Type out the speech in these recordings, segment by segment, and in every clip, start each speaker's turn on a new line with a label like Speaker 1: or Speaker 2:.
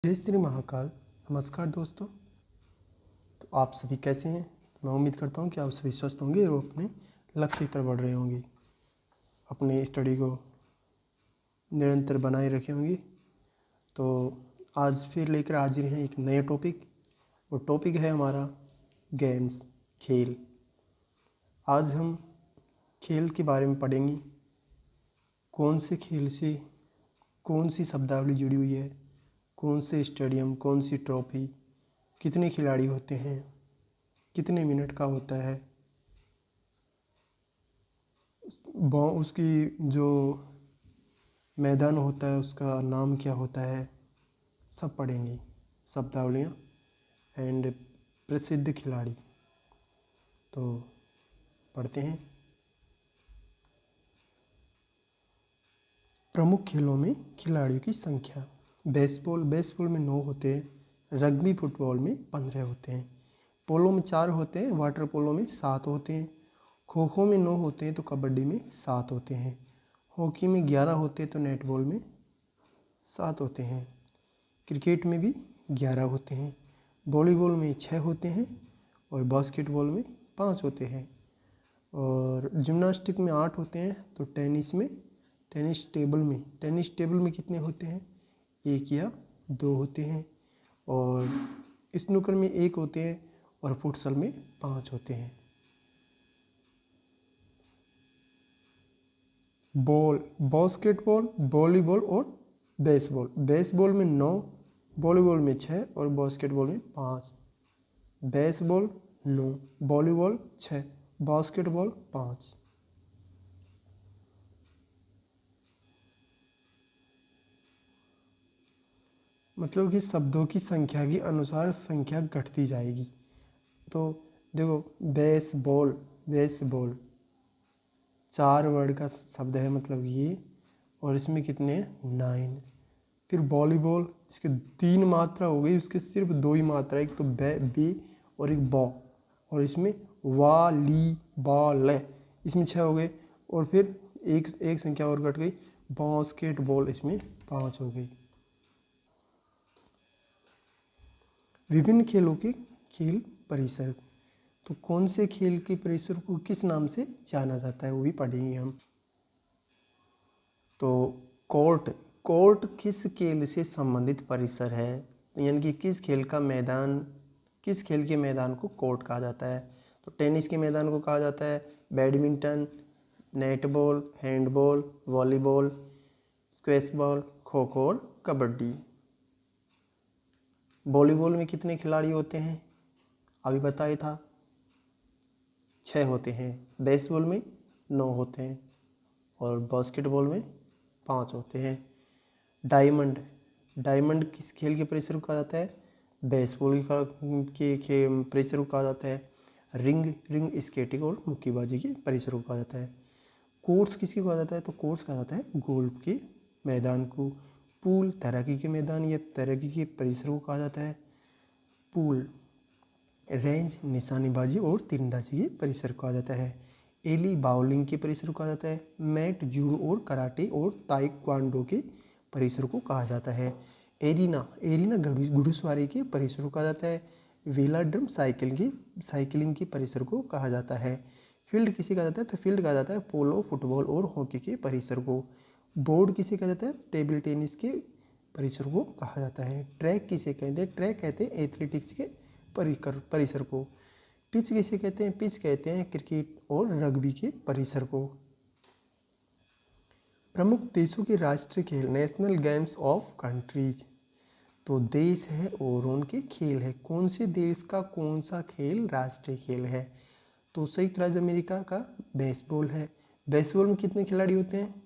Speaker 1: जय श्री महाकाल। नमस्कार दोस्तों। तो आप सभी कैसे हैं? मैं उम्मीद करता हूं कि आप सभी स्वस्थ होंगे और अपने लक्ष्य की तरफ बढ़ रहे होंगे, अपने स्टडी को निरंतर बनाए रखे होंगे। तो आज फिर लेकर हाजिर हैं एक नए टॉपिक। वो टॉपिक है हमारा गेम्स, खेल। आज हम खेल के बारे में पढ़ेंगे। कौन से खेल से कौन सी शब्दावली जुड़ी हुई है, कौन से स्टेडियम, कौन सी ट्रॉफी, कितने खिलाड़ी होते हैं, कितने मिनट का होता है, उसकी जो मैदान होता है उसका नाम क्या होता है, सब पढ़ेंगे। शब्दावलियाँ एंड प्रसिद्ध खिलाड़ी। तो पढ़ते हैं। प्रमुख खेलों में खिलाड़ियों की संख्या। बेसबॉल में 9 होते हैं। रग्बी फुटबॉल में 15 होते हैं। पोलो में 4 होते हैं। वाटर पोलो में 7 होते हैं। खो खो में 9 होते हैं तो कबड्डी में 7 होते हैं। हॉकी में 11 होते हैं तो नेटबॉल में 7 होते हैं। क्रिकेट में भी 11 होते हैं। वॉलीबॉल में 6 होते हैं और बास्केटबॉल में 5 होते हैं। और जिम्नास्टिक में 8 होते हैं। तो टेनिस टेबल में कितने होते हैं? 1 या 2 होते हैं। और स्नूकर में 1 होते हैं और फुटसल में 5 होते हैं। बास्केटबॉल, वॉलीबॉल और बेसबॉल में 9, वॉलीबॉल में 6 और बास्केटबॉल में 5। Baseball 9, volleyball 6, basketball 5। मतलब कि शब्दों की संख्या के अनुसार संख्या घटती जाएगी। तो देखो, बेसबॉल 4 वर्ड का शब्द है, मतलब ये। और इसमें कितने हैं? 9। फिर वॉलीबॉल, इसके 3 मात्रा हो गई, उसके सिर्फ 2 ही मात्रा, एक तो बे और एक बॉ। और इसमें वाली बॉल है, इसमें 6 हो गए। और फिर एक संख्या और घट गई, बास्केटबॉल, इसमें 5 हो गई। विभिन्न खेलों के खेल परिसर। तो कौन से खेल के परिसर को किस नाम से जाना जाता है वो भी पढ़ेंगे हम। तो कोर्ट किस खेल से संबंधित परिसर है, यानी कि किस खेल के मैदान को कोर्ट कहा जाता है। तो टेनिस के मैदान को कहा जाता है badminton, netball, handball, volleyball, squash ball, kho kho और कबड्डी। वॉलीबॉल में कितने खिलाड़ी होते हैं? अभी बताया था, 6 होते हैं। बेसबॉल में 9 होते हैं और बास्केटबॉल में 5 होते हैं। डायमंड किस खेल के परिसर को कहा जाता है? बेसबॉल के परिसर को कहा जाता है। रिंग स्केटिंग और मुक्केबाजी के परिसर को कहा जाता है। कोर्स किसको कहा जाता है? तो कोर्स कहा जाता है गोल्फ के मैदान को। पूल तैराकी के मैदान या तैराकी के परिसर को कहा जाता है पूल। रेंज निशानेबाजी और तीरंदाजी के परिसर को कहा जाता है एली। बाउलिंग के परिसर को कहा जाता है मैट। जूडो और कराटे और ताइक्वांडो के परिसर को कहा जाता है एरिना घुड़सवारी के परिसर को कहा जाता है। वेलाड्रम साइकिलिंग के परिसर को कहा जाता है। फील्ड किसे कहा जाता है? तो फील्ड कहा जाता है पोलो, फुटबॉल और हॉकी के परिसर को। बोर्ड किसे कहा जाता है? टेबल टेनिस के परिसर को कहा जाता है। ट्रैक किसे कहते हैं? ट्रैक कहते हैं एथलेटिक्स के परिसर को। पिच किसे कहते हैं? पिच कहते हैं क्रिकेट और रग्बी के परिसर को। प्रमुख देशों के राष्ट्रीय खेल, नेशनल गेम्स ऑफ कंट्रीज। तो देश है और उनके खेल है। कौन से देश का कौन सा खेल राष्ट्रीय खेल है? तो संयुक्त राज्य अमेरिका का बेसबॉल है। बेसबॉल में कितने खिलाड़ी होते हैं?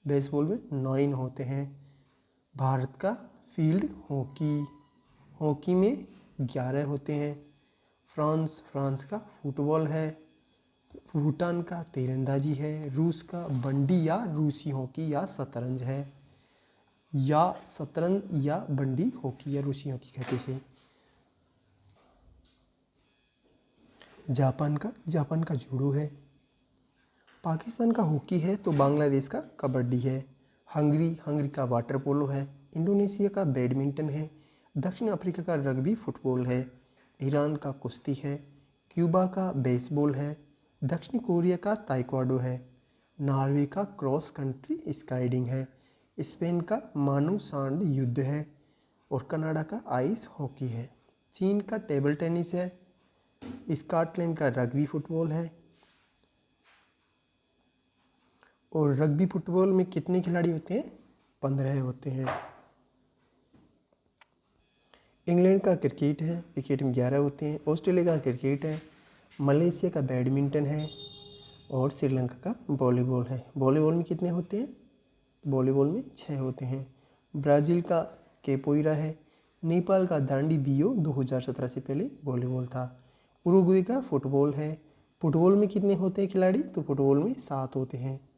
Speaker 1: बेसबॉल में 9 होते हैं। भारत का फील्ड हॉकी में 11 होते हैं। फ्रांस का फुटबॉल है। भूटान का तीरंदाजी है। रूस का बंडी या रूसी हॉकी या शतरंज है, या बंडी हॉकी या रूसी हॉकी कहते से। जापान का जूडो है। पाकिस्तान का हॉकी है तो बांग्लादेश का कबड्डी है। हंगरी का वाटर पोलो है। इंडोनेशिया का बैडमिंटन है। दक्षिण अफ्रीका का रग्बी फुटबॉल है। ईरान का कुश्ती है। क्यूबा का बेसबॉल है। दक्षिण कोरिया का ताइक्वांडो है। नॉर्वे का क्रॉस कंट्री स्काईडिंग है। स्पेन का मानु सांड युद्ध है। और कनाडा का आइस हॉकी है। चीन का टेबल टेनिस है। स्कॉटलैंड का रग्बी फुटबॉल है। और रग्बी फुटबॉल में कितने खिलाड़ी होते हैं? 15 होते हैं। इंग्लैंड का क्रिकेट है, क्रिकेट में 11 होते हैं। ऑस्ट्रेलिया का क्रिकेट है। मलेशिया का बैडमिंटन है। और श्रीलंका का वॉलीबॉल है। वॉलीबॉल में कितने होते हैं? वॉलीबॉल में 6 होते हैं। ब्राज़ील का कैपोईरा है। नेपाल का दांडी बियो 2017 से पहले वॉलीबॉल था। उरुग्वे का फुटबॉल है। फुटबॉल में कितने होते हैं खिलाड़ी? तो फुटबॉल में 7 होते हैं।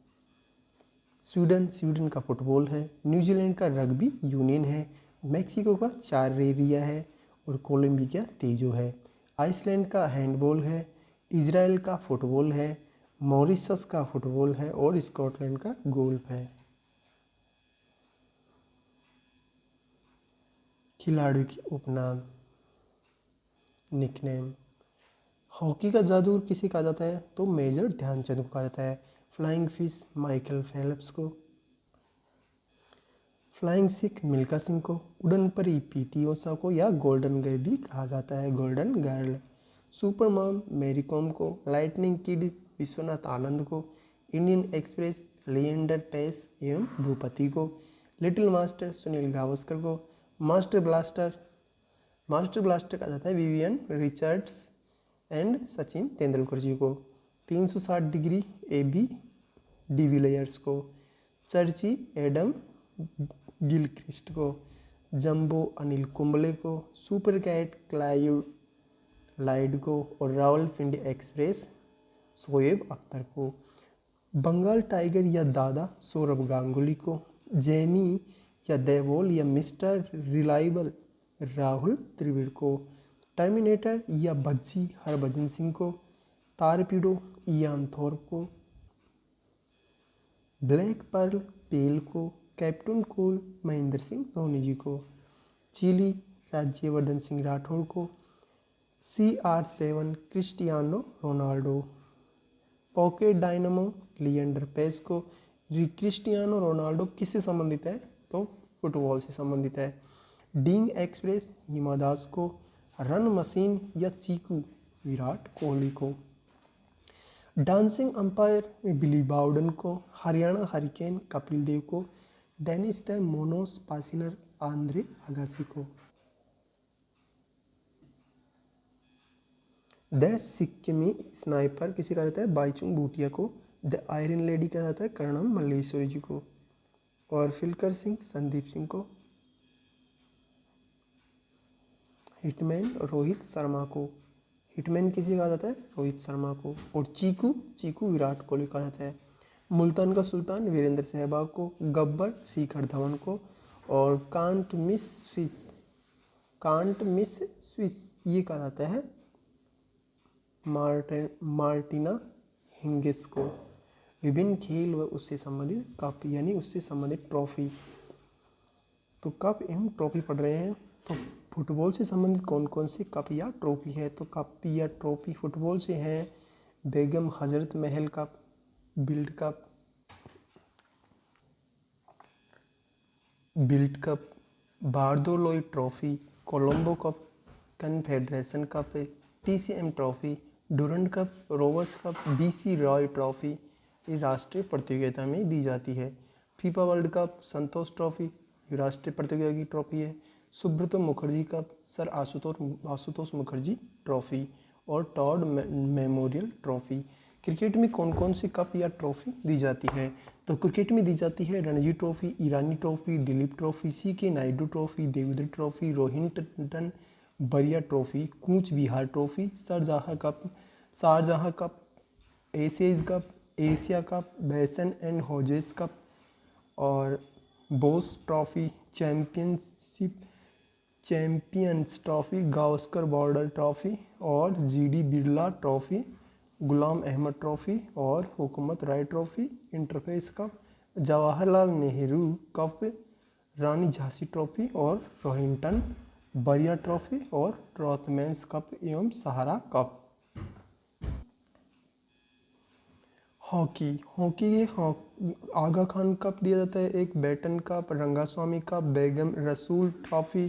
Speaker 1: स्वीडन का फुटबॉल है। न्यूजीलैंड का रग्बी यूनियन है। मैक्सिको का चारेरिया है। और कोलंबिया तेजो है। आइसलैंड का हैंडबॉल है। इजराइल का फुटबॉल है। मॉरिशस का फुटबॉल है। और स्कॉटलैंड का गोल्फ है। खिलाड़ियों की उपनाम, निकनेम। हॉकी का जादूगर किसे कहा जाता है? तो मेजर ध्यानचंद को कहा जाता है। फ्लाइंग फिश माइकल फेल्प्स को। फ्लाइंग सिख मिल्खा सिंह को। उड़न परी पीटी उषा को या गोल्डन गर्ल भी कहा जाता है, golden girl. Super mom Mary Kom को। लाइटनिंग किड विश्वनाथ आनंद को। इंडियन एक्सप्रेस लिएंडर पेस एवं भूपति को। लिटिल मास्टर सुनील गावस्कर को। मास्टर ब्लास्टर कहा जाता है Vivian Richards and Sachin Tendulkar ji को। 360 डिग्री AB डिविलियर्स को। चर्ची एडम गिलक्रिस्ट को। जंबो अनिल कुंबले को। सुपर कैट क्लाइव लाइड को। और रावलपिंडी एक्सप्रेस शोएब अख्तर को। बंगाल टाइगर या दादा सौरभ गांगुली को। जेमी या देवोल या मिस्टर रिलायबल राहुल त्रिविड़ को। टर्मिनेटर या बज्जी हरभजन सिंह को। तारपीडो इयान थॉर्प को। ब्लैक पर्ल पेल को। कैप्टन कूल महेंद्र सिंह धोनी जी को। चिली राज्यवर्धन सिंह राठौड़ को। CR7 Cristiano Ronaldo. Pocket dynamo Leander Paes को। क्रिस्टियानो रोनाल्डो किससे संबंधित है? तो फुटबॉल से संबंधित है। डींग एक्सप्रेस हिमा दास को। रन मशीन या चीकू विराट कोहली को। डांसिंग अंपायर बिली बाउडन को। हरियाणा हरिकेन कपिल देव को। डेनिस द मोनोस पासिनर आंद्रे अगासी को। द सिक्किमी स्नाइपर किसे कहा जाता है? बाईचुंग भूटिया को। द आयरन लेडी कहा जाता है कर्णम मल्लेश्वरी जी को। और फिलकर सिंह संदीप सिंह को। हिटमैन रोहित शर्मा को। हिटमैन किसे कहा जाता है? रोहित शर्मा को। और चीकू विराट कोहली कहा जाता है। मुल्तान का सुल्तान वीरेंद्र सहवाग को। गब्बर शिखर धवन को। और कांट मिस स्विस ये कहा जाता है मार्टिना हिंगिस को। विभिन्न खेल व उससे संबंधित कप यानी उससे संबंधित ट्रॉफी। तो कप एवं ट्रॉफी पढ़ रहे हैं। तो फुटबॉल से संबंधित कौन कौन सी कप या ट्रॉफी है? तो कप या ट्रॉफी फुटबॉल से हैं बेगम हजरत महल कप, बिल्ड cup, Bordoloi trophy, Colombo cup, confederation cup, TCM trophy, Durand cup, Rovers cup, BC Roy trophy ये राष्ट्रीय प्रतियोगिता में दी जाती है। FIFA world cup, Santosh trophy राष्ट्रीय प्रतियोगिता की ट्रॉफी है। Subroto Mukherjee cup, sir Ashutosh Mukherjee trophy. और टॉड मेमोरियल ट्रॉफी। क्रिकेट में कौन कौन सी कप या ट्रॉफी दी जाती है? तो क्रिकेट में दी जाती है Ranji trophy, Irani trophy, Dilip trophy, CK Naidu trophy, Devendra trophy, Rohinton Baria trophy, Cooch Behar trophy, Sharjah cup, Asia's cup, Asia cup, Benson and Hedges cup. और Bose trophy, champions trophy, Gavaskar Border trophy. और GD Birla trophy, Ghulam Ahmed trophy. और Hukumat Rai trophy, interface cup, Jawaharlal Nehru cup, Rani Jhansi trophy. और Rohinton Baria trophy और ट्रॉथमैन्स cup एवं सहारा cup. Hockey, hockey ये आगा Khan cup दिया जाता है, एक बैटन कप, रंगास्वामी कप, बेगम रसूल ट्रॉफी,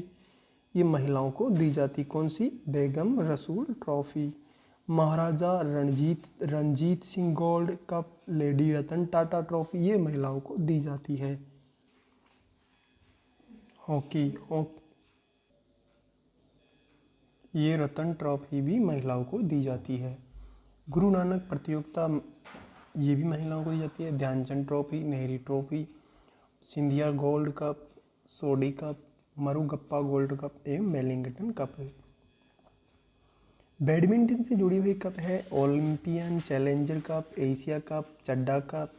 Speaker 1: ये महिलाओं को दी जाती। कौन सी? Begum Rasul trophy. Maharaja Ranjit Singh gold cup, lady Ratan Tata trophy, ये महिलाओं को दी जाती है। हॉकी ये रतन ट्रॉफी भी महिलाओं को दी जाती है। गुरु नानक प्रतियोगिता, ये भी महिलाओं को दी जाती है। Dhyanchand trophy, Nehru trophy, Scindia gold cup, Sodi cup, Murugappa gold cup एवं वेलिंगटन कप। बैडमिंटन से जुड़ी हुई कप है Olympian challenger cup, Asia cup, Chadha cup,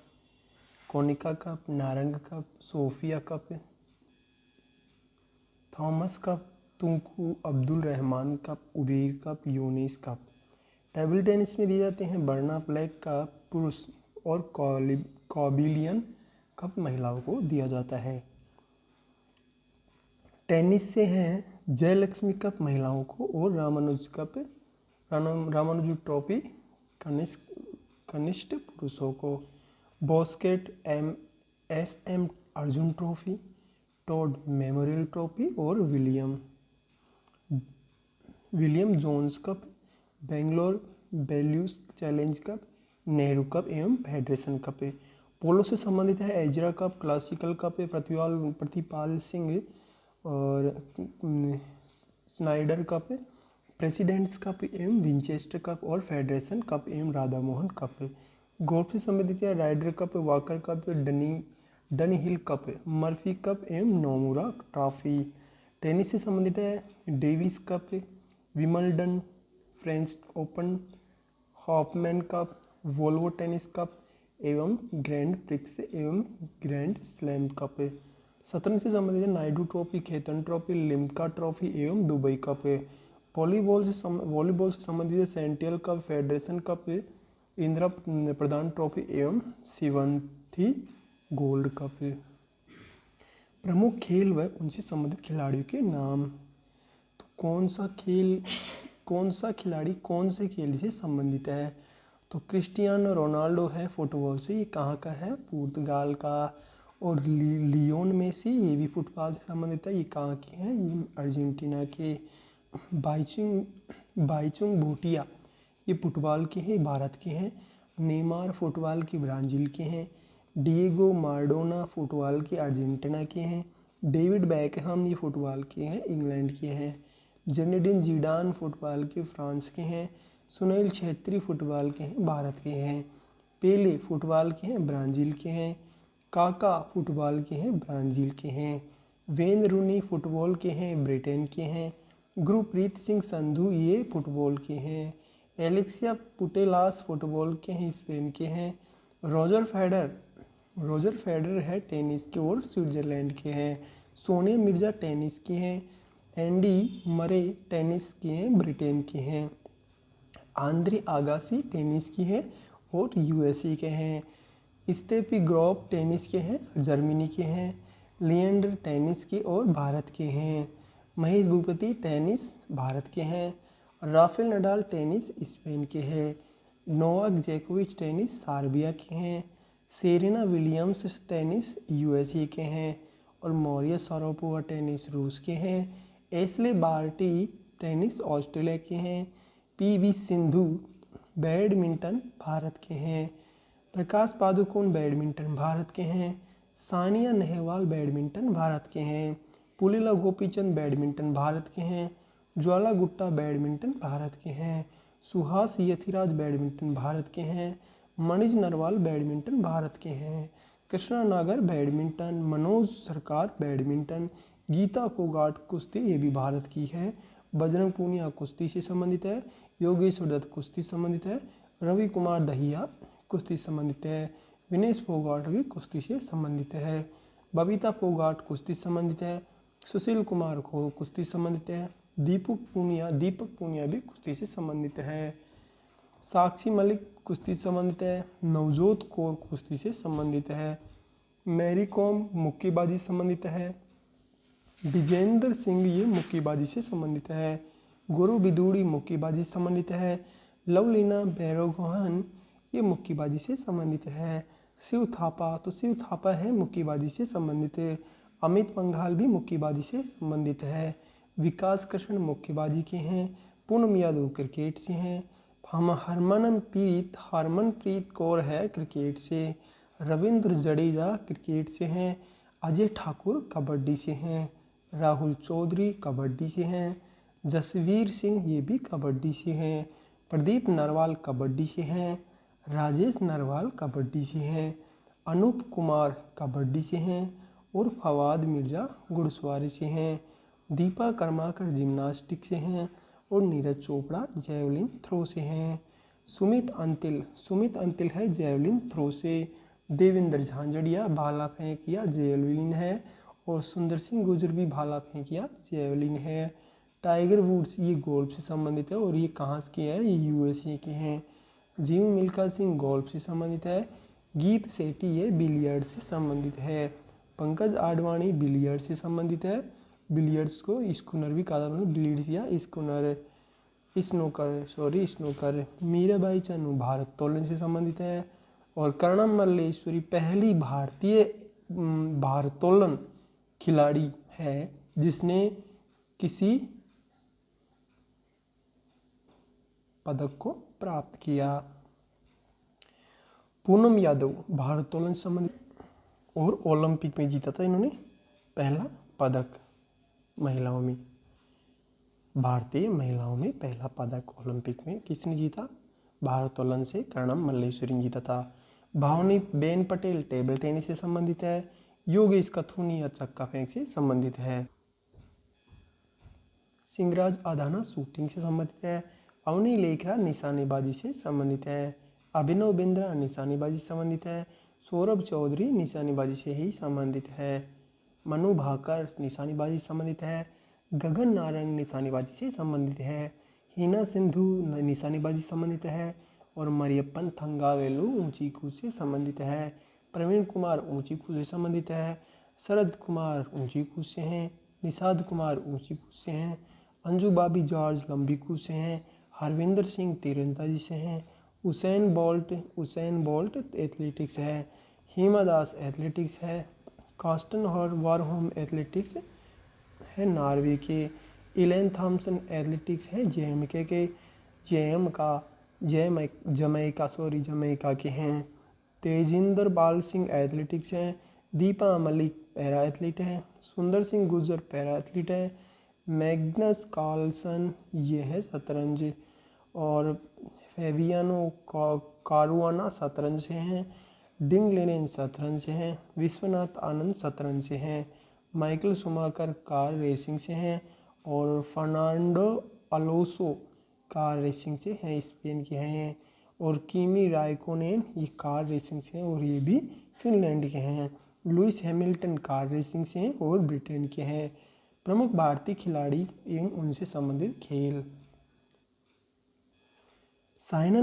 Speaker 1: Konica cup, Narang cup, Sofia cup, Thomas cup, Tunku Abdul Rahman cup, Uber cup, Unis cup. Table tennis में दिए जाते हैं Barna black cup पुरुष और कॉबिलियन कप महिलाओं को दिया जाता है। टेनिस से हैं जयलक्ष्मी कप महिलाओं को और रामानुज ट्रॉफी कनिष्ठ पुरुषों को। Basket SM Arjun trophy, Todd memorial trophy और William Jones cup, Bangalore blues challenge cup, Nehru cup एवं फेडरेशन कप। पोलो से संबंधित है Ezra cup, classical cup, Pratipal Singh और स्नाइडर कप, प्रेसिडेंट्स कप एवं विंचेस्टर कप और फेडरेशन कप एवं राधा मोहन कप। गोल्फ से संबंधित है Ryder cup, Walker cup, Dunhill cup, Murphy cup एवं नोमुरा ट्रॉफी। टेनिस से संबंधित है Davis cup, Wimbledon, French open, Hoffman cup, Volvo tennis cup एवं ग्रैंड प्रिक्स एवं ग्रैंड स्लैम कप। शतरंज से संबंधित है Naidu trophy, Khetan trophy, Limca trophy एवं दुबई कप। वॉलीबॉल से संबंधित है central cup, federation cup, Indira Pradhan trophy एवं शिवंथी गोल्ड कप। प्रमुख खेल व उनसे संबंधित खिलाड़ियों के नाम। तो कौन सा खिलाड़ी कौन से खेल से संबंधित है? तो क्रिस्टियानो रोनाल्डो है फुटबॉल से, ये कहाँ का है? पुर्तगाल का। और लियोन मेसी, ये भी फुटबॉल से संबंधित है, ये कहाँ के हैं? ये अर्जेंटीना के। बाइचुंग भूटिया, ये फुटबॉल के हैं, भारत के हैं। नेमार फुटबॉल के ब्राज़ील के हैं। डिएगो माराडोना फुटबॉल के अर्जेंटीना के हैं। डेविड बैकहम ये फुटबॉल के हैं, इंग्लैंड के हैं। ज़िनेडिन ज़िडान फुटबॉल के फ्रांस के हैं। सुनील छेत्री फुटबॉल के हैं, भारत के हैं। पेले फुटबॉल के हैं, ब्राज़ील के हैं। काका फुटबॉल के हैं, ब्राज़ील के हैं। वेन रूनी फुटबॉल के हैं, ब्रिटेन के हैं। गुरप्रीत सिंह संधू ये फुटबॉल के हैं। एलेक्सिया पुटेलास फुटबॉल के हैं, स्पेन के हैं। रोजर फेडरर है टेनिस के और स्विट्जरलैंड के हैं। सोनिया मिर्जा टेनिस की हैं। एंडी मरे टेनिस के हैं, ब्रिटेन के हैं। आंद्रे आगासी टेनिस की हैं और USA के हैं। स्टेफी ग्रॉफ टेनिस के हैं, जर्मनी के हैं। लिएंडर टेनिस के और भारत के हैं। महेश भूपति टेनिस भारत के हैं। राफेल नडाल टेनिस स्पेन के हैं। नोवाक जोकोविच टेनिस सर्बिया के हैं। सेरेना विलियम्स टेनिस USA के हैं और मौरिया शारापोवा टेनिस रूस के हैं। एशले बार्टी टेनिस ऑस्ट्रेलिया के हैं। PV सिंधु बैडमिंटन भारत के हैं। प्रकाश पादुकोण बैडमिंटन भारत के हैं। सानिया नेहवाल बैडमिंटन भारत के हैं। पुलेला गोपीचंद बैडमिंटन भारत के हैं। ज्वाला गुट्टा बैडमिंटन भारत के हैं। सुहास यथिराज बैडमिंटन भारत के हैं। मनीष नरवाल बैडमिंटन भारत के हैं। कृष्णा नागर बैडमिंटन। मनोज सरकार बैडमिंटन। गीता फोगाट कुश्ती, ये भी भारत की है। बजरंग पूनिया कुश्ती से संबंधित है। योगेश्वर दत्त कुश्ती संबंधित है। रवि कुमार दहिया कुश्ती संबंधित है। विनेश फोगाट भी कुश्ती से संबंधित है। बबीता फोगाट कुश्ती संबंधित है। सुशील कुमार को कुश्ती संबंधित है। दीपक पुनिया भी कुश्ती से संबंधित है। साक्षी मलिक कुश्ती संबंधित है। नवजोत कौर कुश्ती से संबंधित है। मैरी कॉम मुक्केबाजी संबंधित है। विजेंद्र सिंह ये मुक्केबाजी से संबंधित है। गुरु बिदुड़ी मुक्केबाजी से संबंधित है। लवलीना बैरोगोहन ये मुक्केबाजी से संबंधित है। शिव थापा, तो शिव थापा है मुक्केबाजी से संबंधित है। अमित पंघाल भी मुक्केबाजी से संबंधित है। विकास कृष्ण मुक्केबाजी के हैं। पूनम यादव क्रिकेट से हैं। हम हरमनप्रीत कौर है क्रिकेट से। रविंद्र जडेजा क्रिकेट से हैं। अजय ठाकुर कबड्डी से हैं। राहुल चौधरी कबड्डी से हैं। जसवीर सिंह ये भी कबड्डी से हैं। प्रदीप नरवाल कबड्डी से हैं। राजेश नरवाल कबड्डी से हैं। अनूप कुमार कबड्डी से हैं और फवाद मिर्ज़ा घुड़सवारी से हैं। दीपा कर्माकर जिम्नास्टिक से हैं और नीरज चोपड़ा जैवलिन थ्रो से हैं। सुमित अंतिल है जैवलिन थ्रो से। देवेंद्र झांझड़िया भाला फेंकिया जैवलिन है और सुंदर सिंह गुर्जर भी भाला फेंकिया जैवलिन है। टाइगर वुड्स ये गोल्फ से संबंधित है और ये कहाँ के हैं, ये यूएसए के हैं। जीव मिल्खा सिंह गोल्फ से संबंधित है। गीत सेठी ये बिलियर्ड से संबंधित है। पंकज आडवाणी बिलियर्ड से संबंधित है। बिलियर्ड्स को स्कूनर भी कहा जाता है, बिलियर्ड्स या स्नूकर। मीराबाई चानू भारोत्तोलन से संबंधित है। और कर्णम मल्लेश्वरी पहली भारतीय भारोत्तोलन खिलाड़ी है जिसने किसी पदक को प्राप्त किया। पूनम यादव भारोत्तोलन संबंधित और ओलंपिक में जीता था इन्होंने पहला पदक। महिलाओं में, भारतीय महिलाओं में पहला पदक ओलंपिक में किसने जीता, भारोत्तोलन से कर्णम मल्लेश्वरी ने जीता था। भावनी बेन पटेल टेबल टेनिस से संबंधित है। योगेश कथुनिया चक्का फेंक से संबंधित है। सिंगराज अधाना शूटिंग से संबंधित है। अवनी लेखरा निशानेबाजी से संबंधित है। अभिनव बिंद्रा निशानेबाजी से संबंधित है। सौरभ चौधरी निशानेबाजी से ही संबंधित है। मनु भाकर निशानेबाजी से संबंधित है। गगन नारंग निशानेबाजी से संबंधित है। हिना सिंधु निशानेबाजी से संबंधित है और मरियप्पन थंगावेलु ऊंची कूद से संबंधित है। प्रवीण कुमार ऊंची कूद से संबंधित है। शरद कुमार ऊंची कूद से हैं। निषाद कुमार ऊंची कूद से हैं। अंजू बाबी जॉर्ज लंबी कूद से हैं। हरविंदर सिंह तीरंदाजी से हैं। उसेन बोल्ट एथलेटिक्स है। हिमा दास एथलेटिक्स है। कास्टन और वारहोम एथलेटिक्स है नॉर्वे के। इलेन थॉम्सन एथलेटिक्स है जेएमके के। जमैका के हैं। तेजिंदर बाल सिंह एथलेटिक्स हैं। दीपा मलिक पैरा एथलीट है। सुंदर सिंह गुर्जर पैरा एथलीट है। मैग्नस कार्लसन ये है शतरंज और फेबियानो कारुआना शतरंज से हैं। डिंग लेनेन शतरंज से हैं। विश्वनाथ आनंद शतरंज से हैं। माइकल शुमाकर कार रेसिंग से हैं और फर्नांडो अलोसो कार रेसिंग से हैं, स्पेन के हैं। और किमी राइकोनेन ये कार रेसिंग से हैं और ये भी फिनलैंड के हैं। लुइस हैमिल्टन कार रेसिंग से हैं और ब्रिटेन के हैं। प्रमुख भारतीय खिलाड़ी एवं उनसे संबंधित खेल। साइना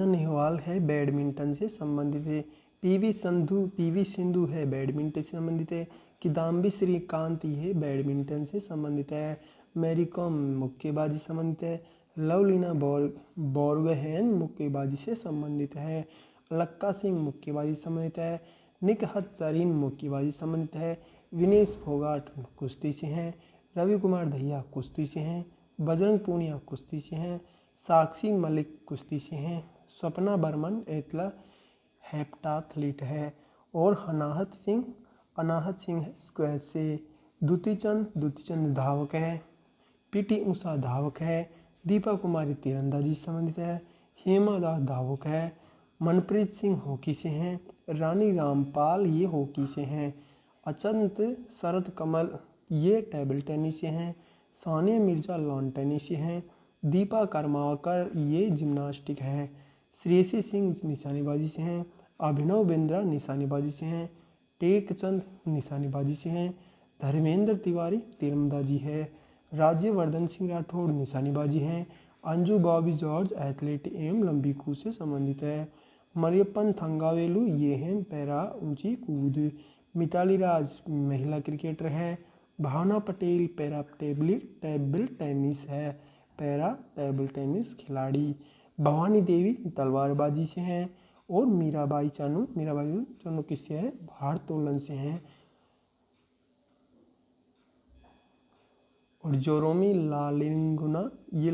Speaker 1: नेहवाल है बैडमिंटन से संबंधित है। पीवी सिंधु है बैडमिंटन से संबंधित है। किदाम्बी श्रीकांत ये बैडमिंटन से संबंधित है। मैरी कॉम मुक्केबाजी से संबंधित है। लवलीना बोर्गोहेन मुक्केबाजी से संबंधित है। अलक्का सिंह मुक्केबाजी से संबंधित है। निकहत जरीन मुक्केबाजी से संबंधित है। विनेश फोगाट कुश्ती से हैं। रवि कुमार दहिया कुश्ती से हैं। बजरंग पूनिया कुश्ती से हैं। साक्षी मलिक कुश्ती से हैं। स्वप्ना बर्मन हेप्टाथलीट है और अनाहत सिंह है स्क्वैश से। दुतीचंद धावक है। पीटी उषा धावक है। दीपा कुमारी तीरंदाजी से संबंधित है। हेमा दास धावक है। मनप्रीत सिंह हॉकी से हैं। रानी रामपाल ये हॉकी से हैं। अचंत शरद कमल ये टेबल टेनिस से हैं। सानिया मिर्जा लॉन टेनिस से हैं। दीपा कर्माकर ये जिम्नास्टिक है। श्रेयसी सिंह निशानेबाजी से हैं। अभिनव बिंद्रा निशानेबाजी से हैं। टेकचंद निशानेबाजी से हैं। धर्मेंद्र तिवारी तीरंदाजी है। राज्यवर्धन सिंह राठौड़ निशानेबाजी हैं। अंजू बॉबी जॉर्ज एथलीट एवं लंबी कूद से संबंधित है। मरियप्पन थंगावेलु ये हैं पैरा ऊंची कूद। मिताली राज महिला क्रिकेटर है। भावना पटेल पैरा टेबल टेनिस है, पैरा टेबल टेनिस खिलाड़ी। भवानी देवी तलवारबाजी से हैं। और मीराबाई चानू किससे हैं? भारोत्तोलन से हैं। और जोरोमी लालिंगुना ये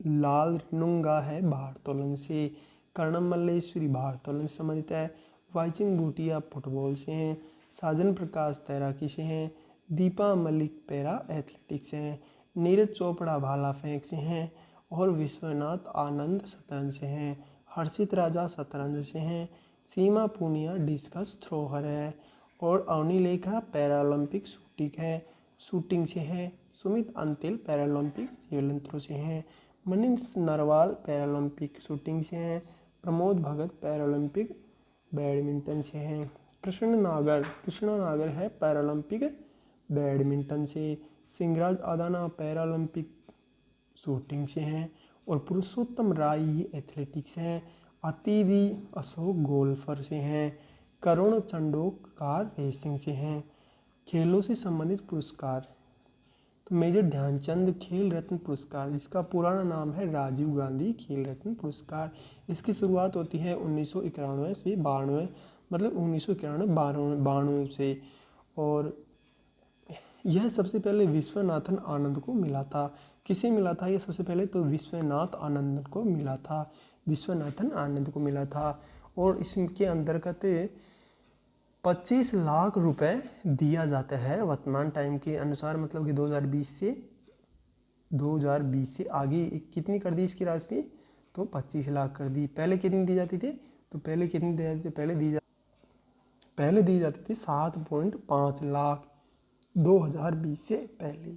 Speaker 1: लालनुंगा है भारोत्तोलन से। कर्णम मल्लेश्वरी भारोत्तोलन से संबंधित है। वाईचिंग भूटिया फुटबॉल से हैं। साजन प्रकाश तैराकी से हैं। दीपा मलिक पैरा एथलेटिक्स से हैं। नीरज चोपड़ा भाला फेंक से हैं। और विश्वनाथ आनंद शतरंज से हैं। हर्षित राजा शतरंज से हैं। सीमा पूनिया डिस्कस थ्रोअर है। और अवनी लेखा पैरालंपिक शूटिंग से है। Sumit Antil Paralympic javelin throw से हैं। मनीष नरवाल पैरालंपिक शूटिंग से हैं। प्रमोद भगत पैरालंपिक बैडमिंटन से हैं। कृष्णा नागर है पैरालंपिक बैडमिंटन से। सिंगराज अदाना पैरालंपिक शूटिंग से हैं। और पुरुषोत्तम राय ये एथलेटिक्स हैं। अतिथि अशोक गोल्फर से हैं। करुण चंडोकार रेसिंग से हैं। खेलों से संबंधित पुरस्कार, तो मेजर ध्यानचंद खेल रत्न पुरस्कार, जिसका पुराना नाम है राजीव गांधी खेल रत्न पुरस्कार। इसकी शुरुआत होती है 1991 से 92, मतलब 1991-92 से। और यह सबसे पहले विश्वनाथन आनंद को मिला था। किसे मिला था ये सबसे पहले? तो विश्वनाथ आनंद को मिला था, विश्वनाथन आनंद को मिला था। और इसके अंतर्गत 25 लाख रुपए दिया जाता है वर्तमान टाइम के अनुसार, मतलब कि 2020 से आगे कितनी कर दी इसकी राशि? तो 25 लाख कर दी। पहले कितनी दी जाती थी? तो पहले कितनी दी जाती थी? पहले दी जाती थी 7.5 लाख 2020 से पहले।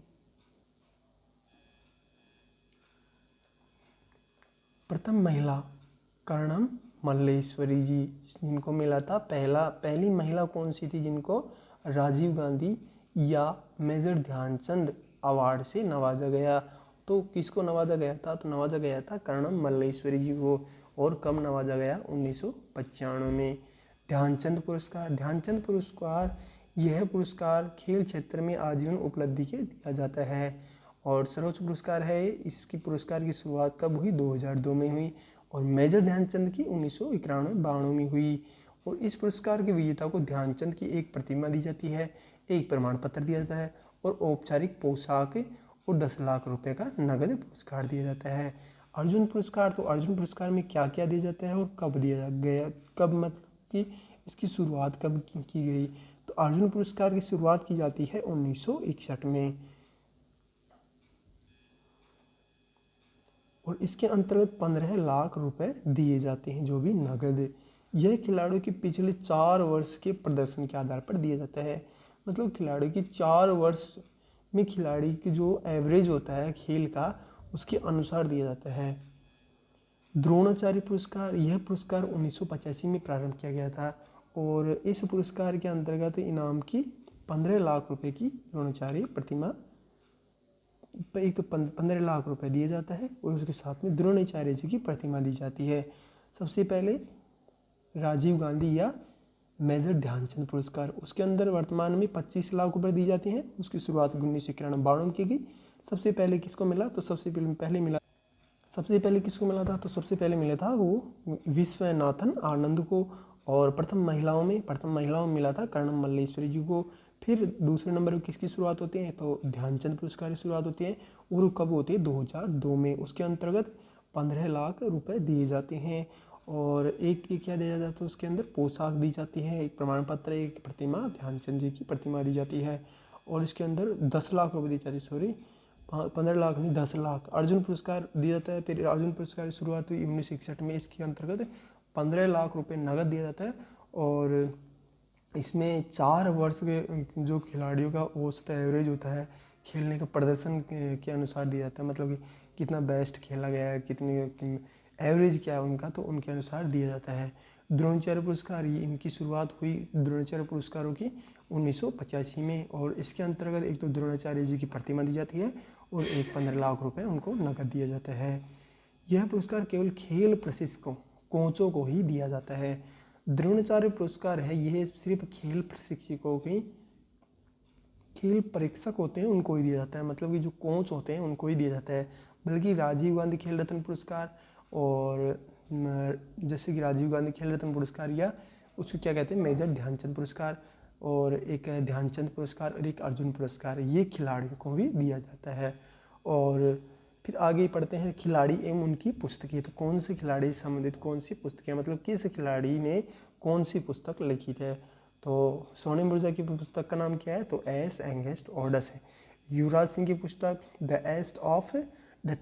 Speaker 1: प्रथम महिला कर्णम मल्लेश्वरी जी, जिनको मिला था पहली महिला कौन सी थी जिनको राजीव गांधी या मेजर ध्यानचंद अवार्ड से नवाजा गया? तो किसको नवाजा गया था? तो नवाजा गया था कर्णम मल्लेश्वरी जी को। और कब नवाजा गया? 1995 में। ध्यानचंद पुरस्कार यह पुरस्कार खेल क्षेत्र में आजीवन उपलब्धि के दिया जाता है और सर्वोच्च पुरस्कार है। इसकी पुरस्कार की शुरुआत कब हुई? 2002 में हुई। और मेजर ध्यानचंद की 1991-92 में हुई। और इस पुरस्कार के विजेता को ध्यानचंद की एक प्रतिमा दी जाती है, एक प्रमाण पत्र दिया जाता है और औपचारिक पोशाक और 10 लाख रुपए का नगद पुरस्कार दिया जाता है। अर्जुन पुरस्कार, तो अर्जुन पुरस्कार में क्या क्या दिया जाता है और कब दिया गया, कब मतलब कि इसकी शुरुआत कब की गई? तो अर्जुन पुरस्कार की शुरुआत की जाती है 1961 में। और इसके अंतर्गत 15 लाख रुपए दिए जाते हैं, जो भी नगद। यह खिलाड़ियों की पिछले 4 वर्ष के प्रदर्शन के आधार पर दिया जाता है। मतलब खिलाड़ियों की 4 वर्ष में खिलाड़ी की जो एवरेज होता है खेल का, उसके अनुसार दिया जाता है। द्रोणाचार्य पुरस्कार, यह पुरस्कार 1985 में प्रारंभ किया गया था और इस पुरस्कार के अंतर्गत इनाम की 15 लाख रुपए की द्रोणाचार्य प्रतिमा, एक तो 15 लाख रुपए दिया जाता है और उसके साथ में द्रोणाचार्य जी की प्रतिमा दी जाती है। सबसे पहले राजीव गांधी या मेजर ध्यानचंद पुरस्कार, उसके अंदर वर्तमान में 25 लाख रुपए दी जाती हैं। उसकी शुरुआत 1991-92 में की गई। सबसे पहले किसको मिला? तो सबसे पहले किसको मिला था? तो सबसे पहले मिला था वो विश्वनाथन आनंद को। और प्रथम महिलाओं में मिला था कर्णम मल्लेश्वरी जी को। फिर दूसरे नंबर पर किसकी शुरुआत होती है? तो ध्यानचंद पुरस्कार की शुरुआत होती है और कब होती है? 2002 में। उसके अंतर्गत 15 लाख रुपए दिए जाते हैं और एक क्या दिया जाता है? उसके अंदर पोशाक दी जाती है, एक प्रमाण पत्र, एक प्रतिमा, ध्यानचंद जी की प्रतिमा दी जाती है। और इसके अंदर 10 लाख रुपए दी जाती है, 15 लाख नहीं 10 लाख। अर्जुन पुरस्कार दिया जाता है। फिर अर्जुन पुरस्कार की शुरुआत हुई 1961 में। इसके अंतर्गत 15 लाख रुपए नगद दिया जाता है और इसमें 4 वर्ष के जो खिलाड़ियों का औसत एवरेज होता है खेलने का प्रदर्शन के अनुसार दिया जाता है, मतलब कि कितना बेस्ट खेला गया है, कितनी एवरेज क्या है उनका, तो उनके अनुसार दिया जाता है। द्रोणाचार्य पुरस्कार, ये इनकी शुरुआत हुई द्रोणाचार्य पुरस्कारों की 1985 में और इसके अंतर्गत एक तो द्रोणाचार्य जी की प्रतिमा दी जाती है और एक 15 लाख रुपए उनको नकद दिया जाता है। यह पुरस्कार केवल खेल प्रशिक्षकों, कोचों को ही दिया जाता है। द्रोणाचार्य पुरस्कार है यह सिर्फ खेल प्रशिक्षकों की खेल परीक्षक होते हैं उनको ही दिया जाता है, मतलब कि जो कोच होते हैं उनको ही दिया जाता है। बल्कि राजीव गांधी खेल रत्न पुरस्कार और जैसे कि राजीव गांधी खेल रत्न पुरस्कार या उसको क्या कहते हैं, मेजर ध्यानचंद पुरस्कार, और एक है ध्यानचंद पुरस्कार और एक अर्जुन पुरस्कार, ये खिलाड़ियों को भी दिया जाता है। और फिर आगे पढ़ते हैं खिलाड़ी एवं उनकी पुस्तकें। तो कौन से खिलाड़ी से संबंधित कौन सी पुस्तकें, मतलब किस खिलाड़ी ने कौन सी पुस्तक लिखी है। तो सोनी मिर्जा की पुस्तक का नाम क्या है, तो एस एंगेस्ट ऑर्डस है। युवराज सिंह की पुस्तक the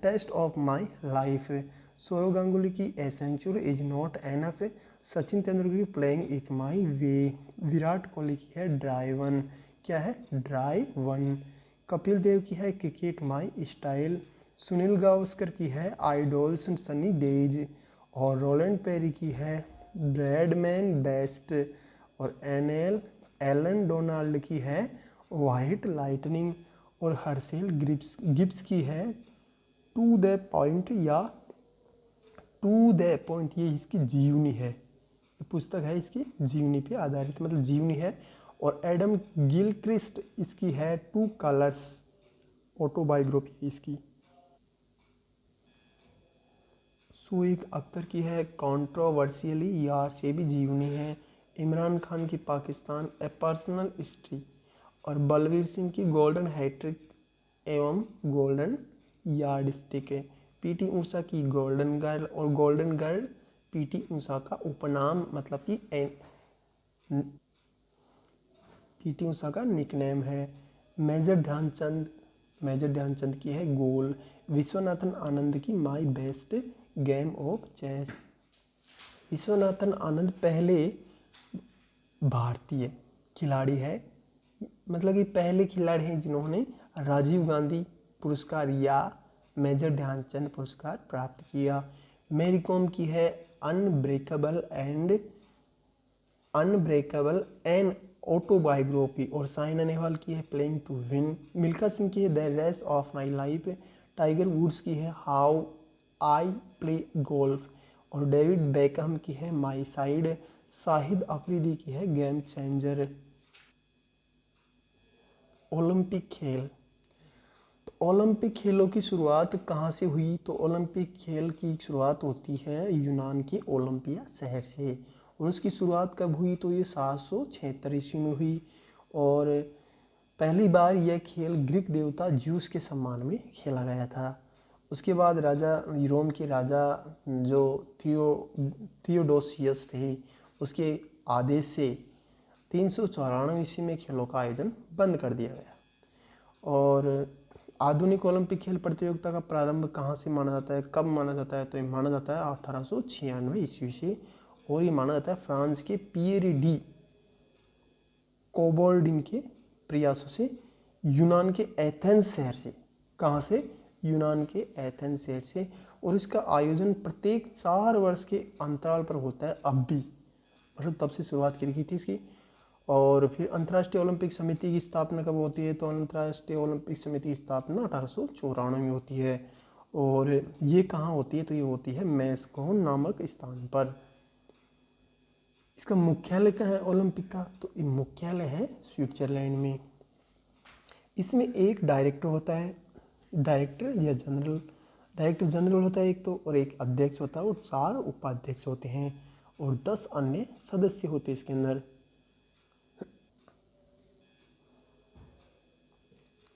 Speaker 1: test of my life. Sourav Ganguly की a century is not enough. Sachin Tendulkar की playing it my way. Virat Kohli की है ड्राइव वन, क्या है, ड्राइव वन। कपिल देव की है cricket my style. Sunil Gavaskar की है आइडोल्स सनी डेज। और रोलैंड पेरी की है ब्रैडमैन बेस्ट। और एलन डोनाल्ड की है वाइट लाइटनिंग। और हर्षेल गिब्स की है टू द पॉइंट या टू द पॉइंट, ये इसकी जीवनी है, ये पुस्तक है इसकी जीवनी पे आधारित, मतलब जीवनी है। और एडम गिलक्रिस्ट इसकी है टू कलर्स, ऑटोबायोग्राफी इसकी। शोएब अख्तर की है कंट्रोवर्शियली यार, से भी जीवनी है। इमरान खान की पाकिस्तान ए पर्सनल हिस्ट्री। और बलवीर सिंह की गोल्डन हैट्रिक एवं गोल्डन यार्ड स्टिक है। पीटी ऊषा की गोल्डन गर्ल, और गोल्डन गर्ल पीटी ऊषा का उपनाम, मतलब कि पीटी ऊषा का निकनेम है। मेजर ध्यानचंद की है गोल। विश्वनाथन आनंद की my best game of chess. Viswanathan Anand पहले भारतीय खिलाड़ी है, मतलब कि पहले खिलाड़ी हैं जिन्होंने राजीव गांधी पुरस्कार या मेजर ध्यानचंद पुरस्कार प्राप्त किया। मैरी कॉम की है अनब्रेकेबल एन ऑटोबायोग्राफी। और साइना नेहवाल की है playing to win. Milkha Singh की है the race of my life. Tiger Woods की है हाउ आई प्ले गोल्फ। और डेविड बेकहम की है माई साइड। शाहिद अफरीदी की है गेम चेंजर। ओलंपिक खेल, तो ओलंपिक खेलों की शुरुआत कहाँ से हुई, तो ओलंपिक खेल की शुरुआत होती है यूनान के ओलंपिया शहर से। और उसकी शुरुआत कब हुई, तो ये 776 ईस्वी में हुई। और पहली बार यह खेल ग्रीक देवता ज्यूस के सम्मान में खेला गया था। उसके बाद राजा रोम के राजा जो थियोडोसियस थे, उसके आदेश से 394 ईस्वी में खेलों का आयोजन बंद कर दिया गया। और आधुनिक ओलंपिक खेल प्रतियोगिता का प्रारंभ कहाँ से माना जाता है, कब माना जाता है, तो ये माना जाता है 1896 ईस्वी से। और ये माना जाता है फ्रांस के पियरे डी कोबोल्डिन के प्रयासों से, यूनान के एथेंस शहर से। कहाँ से, यूनान के एथेंस शहर से। और इसका आयोजन प्रत्येक 4 वर्ष के अंतराल पर होता है अब भी, मतलब तब से शुरुआत की गई थी इसकी। और फिर अंतर्राष्ट्रीय ओलंपिक समिति की स्थापना कब होती है, तो अंतर्राष्ट्रीय ओलंपिक समिति की स्थापना 1894 में होती है। और ये कहाँ होती है, तो ये होती है मैस्को नामक स्थान पर। इसका मुख्यालय कहाँ है ओलंपिक का, तो ये मुख्यालय है स्विट्जरलैंड में। इसमें एक डायरेक्टर होता है, डायरेक्टर जनरल होता है एक तो, और एक अध्यक्ष होता है, और 4 उपाध्यक्ष होते हैं, और 10 अन्य सदस्य होते हैं इसके अंदर।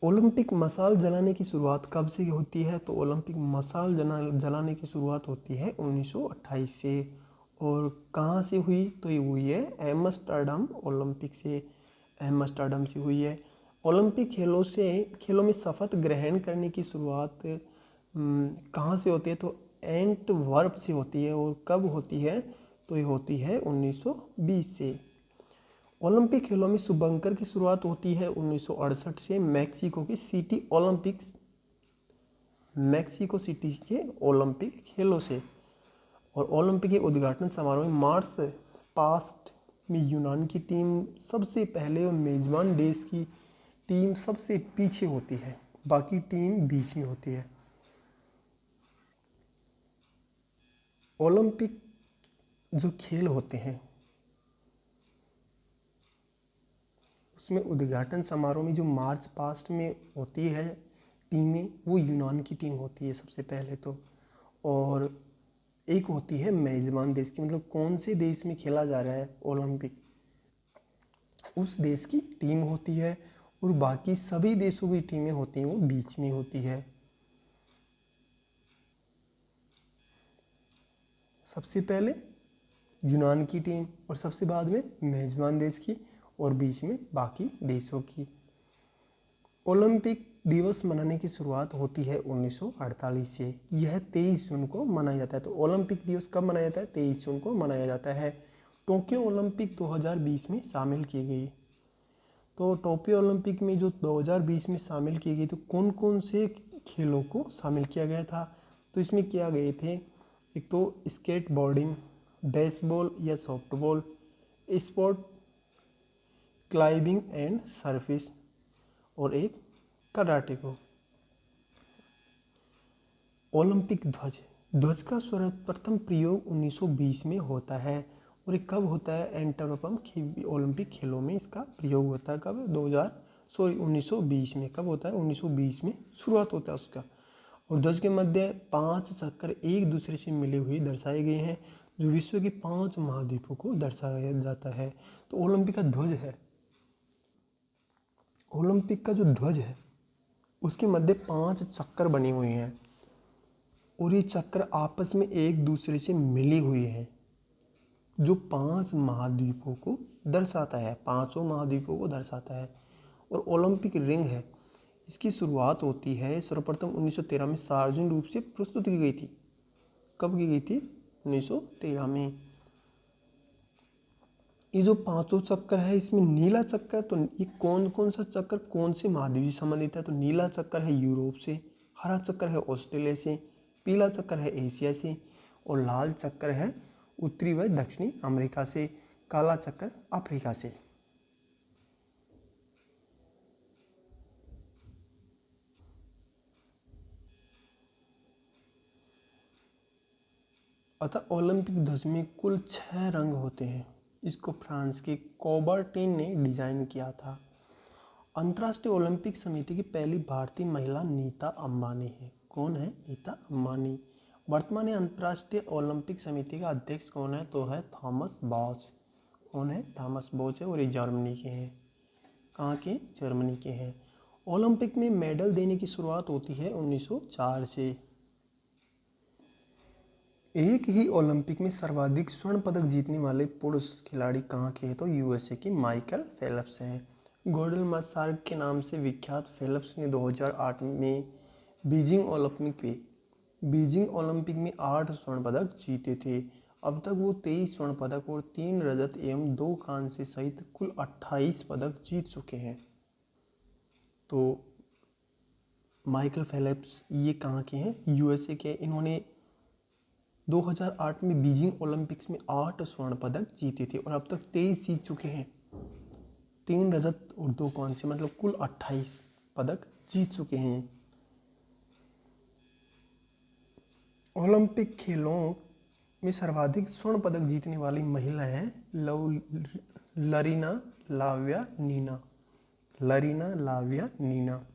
Speaker 1: ओलंपिक मशाल जलाने की शुरुआत कब से होती है, तो ओलंपिक मशाल जलाने की शुरुआत होती है 1928 से। और कहाँ से हुई, तो ये हुई है एम्स्टर्डम ओलंपिक से, एम्स्टर्डम से हुई है। ओलंपिक खेलों में शपथ ग्रहण करने की शुरुआत कहाँ से होती है, तो एंटवर्प से होती है। और कब होती है, तो ये होती है 1920 से। ओलंपिक खेलों में शुभंकर की शुरुआत होती है 1968 से मैक्सिको सिटी के ओलंपिक खेलों से। और ओलंपिक के उद्घाटन समारोह में मार्च पास्ट में यूनान की टीम सबसे पहले और मेजबान देश की टीम सबसे पीछे होती है, बाकी टीम बीच में होती है। ओलंपिक जो खेल होते हैं उसमें उद्घाटन समारोह में जो मार्च पास्ट में होती है टीमें, वो यूनान की टीम होती है सबसे पहले तो, और एक होती है मेज़बान देश की, मतलब कौन से देश में खेला जा रहा है ओलंपिक, उस देश की टीम होती है, और बाकी सभी देशों की टीमें होती हैं वो बीच में होती है। सबसे पहले यूनान की टीम और सबसे बाद में मेज़बान देश की और बीच में बाकी देशों की। ओलंपिक दिवस मनाने की शुरुआत होती है 1948 से। यह 23 जून को मनाया जाता है। तो ओलंपिक दिवस कब मनाया जाता है? 23 जून को मनाया जाता है। टोक्यो ओलंपिक 2020 में शामिल की गई। तो टोक्यो ओलंपिक में जो 2020 में शामिल की गई, तो कौन कौन से खेलों को शामिल किया गया था? तो इसमें किया गए थे, एक तो स्केट बोर्डिंग, बेसबॉल या softball, sport climbing and surface, और एक कराटे को। ओलंपिक ध्वज, ध्वज का सर्वप्रथम प्रयोग 1920 में होता है। और ये कब होता है? एंटरपम ओलंपिक खेलों में इसका प्रयोग होता है। कब? 1920 में। कब होता है? 1920 में शुरुआत होता है उसका। और ध्वज के मध्य 5 चक्कर एक दूसरे से मिले हुए दर्शाए गए हैं, जो विश्व के 5 महाद्वीपों को दर्शाया जाता है। तो ओलंपिक का ध्वज है, ओलंपिक का जो ध्वज है उसके मध्य 5 चक्कर बने हुए हैं, और ये चक्र आपस में एक दूसरे से मिली हुई हैं, जो 5 महाद्वीपों को दर्शाता है, 5 महाद्वीपों को दर्शाता है। और ओलंपिक रिंग है, इसकी शुरुआत होती है सर्वप्रथम 1913 में सार्वजनिक रूप से प्रस्तुत की गई थी। कब की गई थी? 1913 में। ये जो 5 चक्कर है, इसमें नीला चक्कर, तो ये कौन कौन सा चक्कर कौन से महाद्वीप से संबंधित है? तो नीला चक्कर है यूरोप से, हरा चक्कर है ऑस्ट्रेलिया से, पीला चक्कर है एशिया से, और लाल चक्कर है उत्तरी व दक्षिणी अमेरिका से, काला चक्कर अफ्रीका से। अतः ओलंपिक ध्वज में कुल 6 रंग होते हैं। इसको फ्रांस के कोबर्टिन ने डिजाइन किया था। अंतर्राष्ट्रीय ओलंपिक समिति की पहली भारतीय महिला नीता अंबानी है। कौन है? नीता अंबानी। वर्तमान में अंतर्राष्ट्रीय ओलंपिक समिति का अध्यक्ष कौन है? तो है थॉमस बॉच। कौन है? थॉमस बॉच है, और ये जर्मनी के हैं। कहाँ के? जर्मनी के हैं। ओलंपिक में मेडल देने की शुरुआत होती है 1904 से। एक ही ओलंपिक में सर्वाधिक स्वर्ण पदक जीतने वाले पुरुष खिलाड़ी कहाँ के हैं? तो यूएसए के माइकल फेल्प्स हैं। गोल्डन मशार्क के नाम से विख्यात फेल्प्स ने 2008 में बीजिंग ओलंपिक में 8 स्वर्ण पदक जीते थे। अब तक वो 23 स्वर्ण पदक और 3 रजत एवं 2 कांस्य सहित कुल 28 पदक जीत चुके हैं। तो माइकल फेल्प्स ये कहाँ के हैं? यूएसए के। इन्होंने 2008 में बीजिंग ओलंपिक्स में 8 स्वर्ण पदक जीते थे, और अब तक 23 जीत चुके हैं। 3 रजत और 2 कांस्य, मतलब कुल 28 पदक जीत चुके हैं। ओलंपिक खेलों में सर्वाधिक स्वर्ण पदक जीतने वाली महिला है लरीना लाव्या नीना।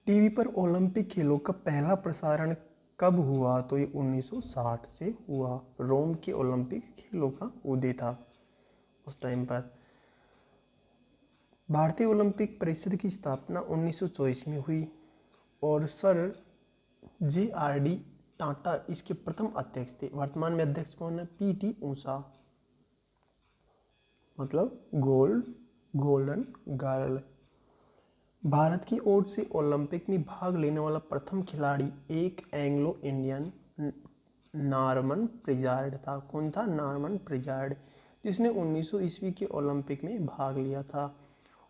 Speaker 1: टीवी पर ओलंपिक खेलों का पहला प्रसारण कब हुआ? तो ये 1960 से हुआ। रोम के ओलंपिक खेलों का उदय था उस टाइम पर। भारतीय ओलंपिक परिषद की स्थापना 1924 में हुई, और सर JRD टाटा इसके प्रथम अध्यक्ष थे। वर्तमान में अध्यक्ष कौन है? PT ऊषा, मतलब गोल्डन गर्ल। भारत की ओर से ओलंपिक में भाग लेने वाला प्रथम खिलाड़ी एक एंग्लो इंडियन नॉर्मन प्रिजार्ड था। कौन था? नॉर्मन प्रिजार्ड, जिसने 1900 ईस्वी के ओलंपिक में भाग लिया था।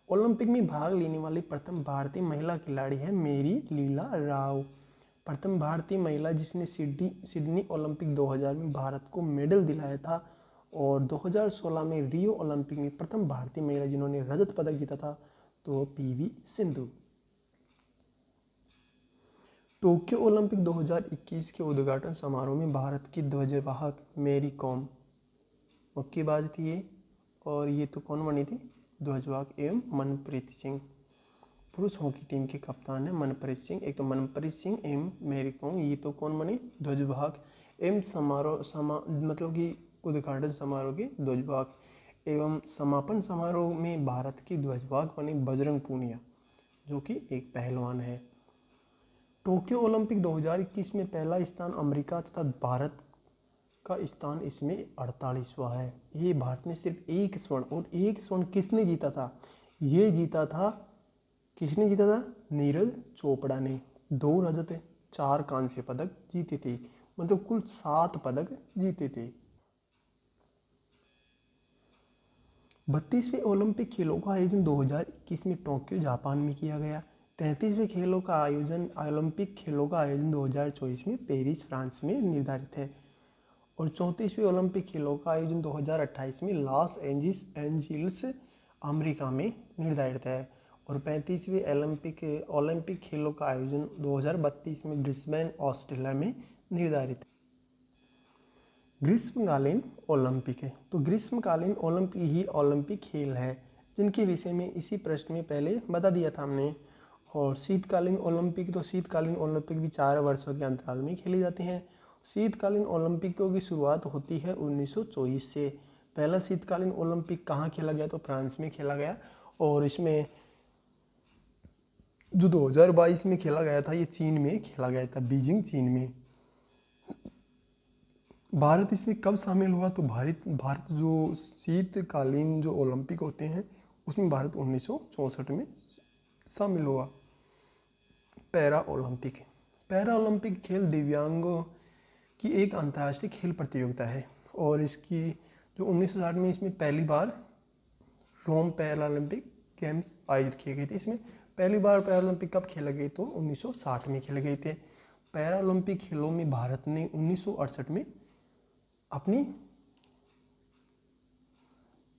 Speaker 1: ओलंपिक में भाग लेने वाली प्रथम भारतीय महिला खिलाड़ी है मेरी लीला राव। प्रथम भारतीय महिला जिसने सिडनी ओलंपिक 2000 में भारत को मेडल दिलाया था, और 2016 में रियो ओलंपिक में प्रथम भारतीय महिला जिन्होंने रजत पदक जीता था, तो PV सिंधु। टोक्यो ओलंपिक 2021 के उद्घाटन समारोह में भारत की ध्वजवाहक मेरी कॉम मुक्केबाज थी ये, और ये तो कौन बनी थी? ध्वजवाहक एवं मनप्रीत सिंह। पुरुष हॉकी टीम के कप्तान है मनप्रीत सिंह। एक तो मनप्रीत सिंह एवं मैरी कॉम, ये तो कौन बने, ध्वजवाहक एवं मतलब कि उद्घाटन समारोह के ध्वजवाहक एवं समापन समारोह में भारत के ध्वजवाहक बने बजरंग पूनिया, जो कि एक पहलवान है। टोक्यो ओलंपिक 2021 में पहला स्थान अमेरिका तथा भारत का स्थान इसमें 48वां है। ये भारत ने सिर्फ एक स्वर्ण, और एक स्वर्ण किसने जीता था, ये जीता था, किसने जीता था, नीरज चोपड़ा ने। 2 रजत 4 कांस्य पदक जीते थे, मतलब कुल 7 पदक जीते थे। 32वें ओलंपिक खेलों का आयोजन 2021 में टोक्यो जापान में किया गया। 33वें खेलों का आयोजन ओलंपिक खेलों का आयोजन 2024 में पेरिस फ्रांस में निर्धारित है। और 34वें ओलंपिक खेलों का आयोजन 2028 में लॉस एंजिल्स अमेरिका में निर्धारित है। और 35वें ओलंपिक खेलों का आयोजन 2032 में ब्रिस्बेन ऑस्ट्रेलिया में निर्धारित है। ग्रीष्मकालीन ओलंपिक है, तो ग्रीष्मकालीन ओलंपिक ही ओलंपिक खेल है जिनके विषय में इसी प्रश्न में पहले बता दिया था हमने। और शीतकालीन ओलंपिक, तो शीतकालीन ओलंपिक भी 4 वर्षों के अंतराल में खेले जाते हैं। शीतकालीन ओलंपिकों की शुरुआत होती है 1924 से। पहला शीतकालीन ओलंपिक कहाँ खेला गया, तो फ्रांस में खेला गया। और इसमें जो 2022 में खेला गया था, ये चीन में खेला गया था, बीजिंग चीन में। भारत इसमें कब शामिल हुआ, तो भारत जो शीतकालीन जो ओलंपिक होते हैं उसमें भारत 1964 में शामिल हुआ। पैरा ओलंपिक, पैरा ओलंपिक खेल दिव्यांगों की एक अंतर्राष्ट्रीय खेल प्रतियोगिता है। और इसकी जो 1960 में इसमें पहली बार रोम पैरा ओलंपिक गेम्स आयोजित किए गए थे। इसमें पहली बार पैरा ओलंपिक कब खेले गए, तो 1960 में खेले गए थे। पैरा ओलंपिक खेलों में भारत ने 1968 में अपनी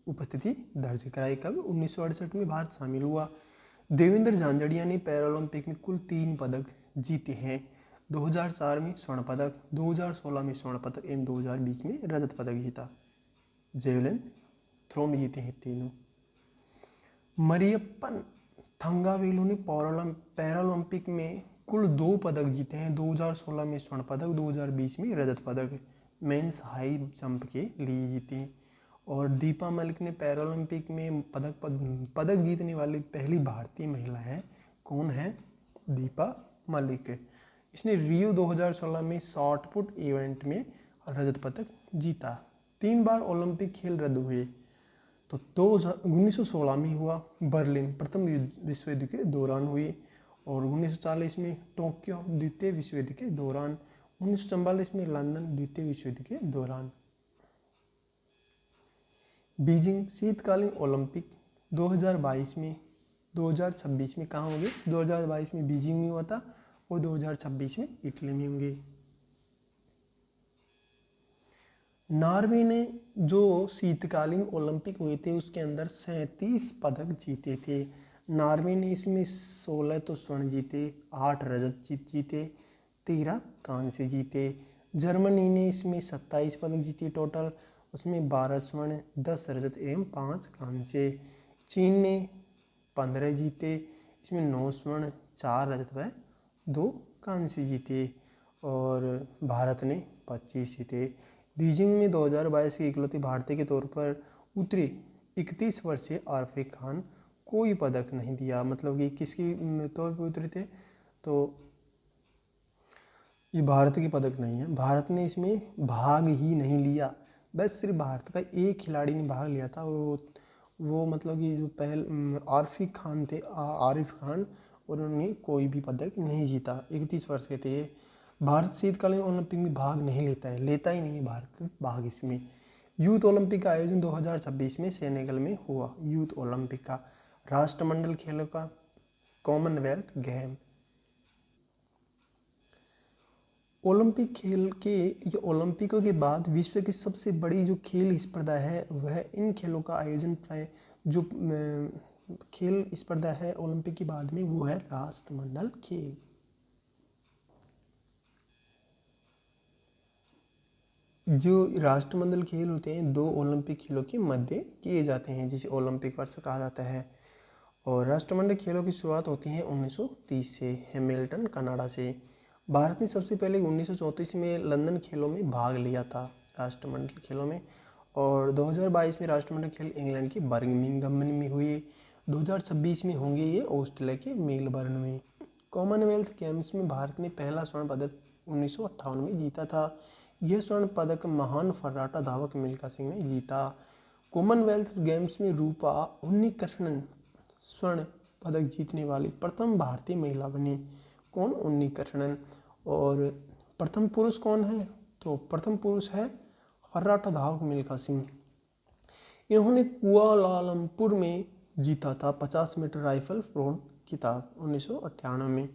Speaker 1: उपस्थिति दर्ज कराई। कब, 1968 में भारत शामिल हुआ। देवेंद्र झांझड़िया ने पैरा ओलंपिक में कुल 3 पदक जीते हैं। 2004 में स्वर्ण पदक, 2016 में स्वर्ण पदक एवं 2020 में रजत पदक जीता। जेवलिन थ्रो में जीते हैं तीनों। मरियप्पन थंगावेलु ने पैरा ओलंपिक में कुल 2 पदक जीते हैं। 2016 में स्वर्ण पदक, 2020 में रजत पदक मेंस हाई जंप के लिए जीती। और दीपा मलिक ने पैरा ओलंपिक में पदक जीतने वाली पहली भारतीय महिला है। कौन है, दीपा मलिक। इसने रियो 2016 में शॉट पुट इवेंट में रजत पदक जीता। 3 बार ओलंपिक खेल रद्द हुए, तो 1916 में हुआ बर्लिन प्रथम विश्व युद्ध के दौरान हुई। और 1940 में टोक्यो द्वितीय विश्व युद्ध के दौरान। 1944 में लंदन द्वितीय विश्व युद्ध के दौरान। बीजिंग शीतकालीन ओलंपिक 2022 में 2026 में कहाँ होंगे, 2022 में बीजिंग में हुआ था और 2026 में इटली में होंगे। नॉर्वे ने जो शीतकालीन ओलंपिक हुए थे उसके अंदर 37 पदक जीते थे। नॉर्वे ने इसमें 16 तो स्वर्ण जीते, 8 रजत जीते, 13 कांस्य जीते। जर्मनी ने इसमें 27 पदक जीते टोटल, उसमें 12 स्वर्ण, 10 रजत एवं 5 कांस्य। चीन ने 15 जीते, इसमें 9 स्वर्ण, 4 रजत व 2 कांस्य जीते। और भारत ने 25 जीते। बीजिंग में 2022 की इकलौती भारतीय के तौर पर उतरी 31 वर्षीय आरफे खान कोई पदक नहीं दिया। मतलब कि किसकी तौर पर उतरे थे, तो ये भारत की पदक नहीं है, भारत ने इसमें भाग ही नहीं लिया। बस सिर्फ भारत का एक खिलाड़ी ने भाग लिया था, और वो मतलब कि जो आरिफ खान थे, आरिफ खान, उन्होंने कोई भी पदक नहीं जीता। 31 वर्ष के थे। भारत शीतकालीन ओलंपिक में भाग नहीं लेता है, लेता ही नहीं है भारत भाग इसमें। यूथ ओलंपिक का आयोजन 2026 में सेनेगल में हुआ। यूथ ओलंपिक का राष्ट्रमंडल खेलों का कॉमनवेल्थ गेम। ओलंपिक खेल के ये ओलंपिकों के बाद विश्व की सबसे बड़ी जो खेल स्पर्धा है वह इन खेलों का आयोजन प्राय जो खेल स्पर्धा है ओलंपिक के बाद में वो है राष्ट्रमंडल खेल। जो राष्ट्रमंडल खेल होते हैं 2 ओलंपिक खेलों के मध्य किए जाते हैं, जिसे ओलंपिक वर्ष कहा जाता है। और राष्ट्रमंडल खेलों की शुरुआत होती है 1930 से, हैमिल्टन कनाडा से। भारत ने सबसे पहले 1934 में लंदन खेलों में भाग लिया था, राष्ट्रमंडल खेलों में। और 2022 में राष्ट्रमंडल खेल इंग्लैंड के बर्मिंघम में हुए। 2026 में होंगे ये ऑस्ट्रेलिया के मेलबर्न में। कॉमनवेल्थ गेम्स में भारत ने पहला स्वर्ण पदक 1958 में जीता था। यह स्वर्ण पदक महान फर्राटा धावक मिल्खा सिंह ने जीता। कॉमनवेल्थ गेम्स में रूपा उन्नीकृष्णन स्वर्ण पदक जीतने वाली प्रथम भारतीय महिला बनी। कौन? उन्नीकृष्णन। और प्रथम पुरुष कौन है? तो प्रथम पुरुष है फर्राटा धावक मिल्खा सिंह। इन्होंने कुआलालंपुर में जीता था 50 मीटर राइफल थ्रोन खिताब 1998 में।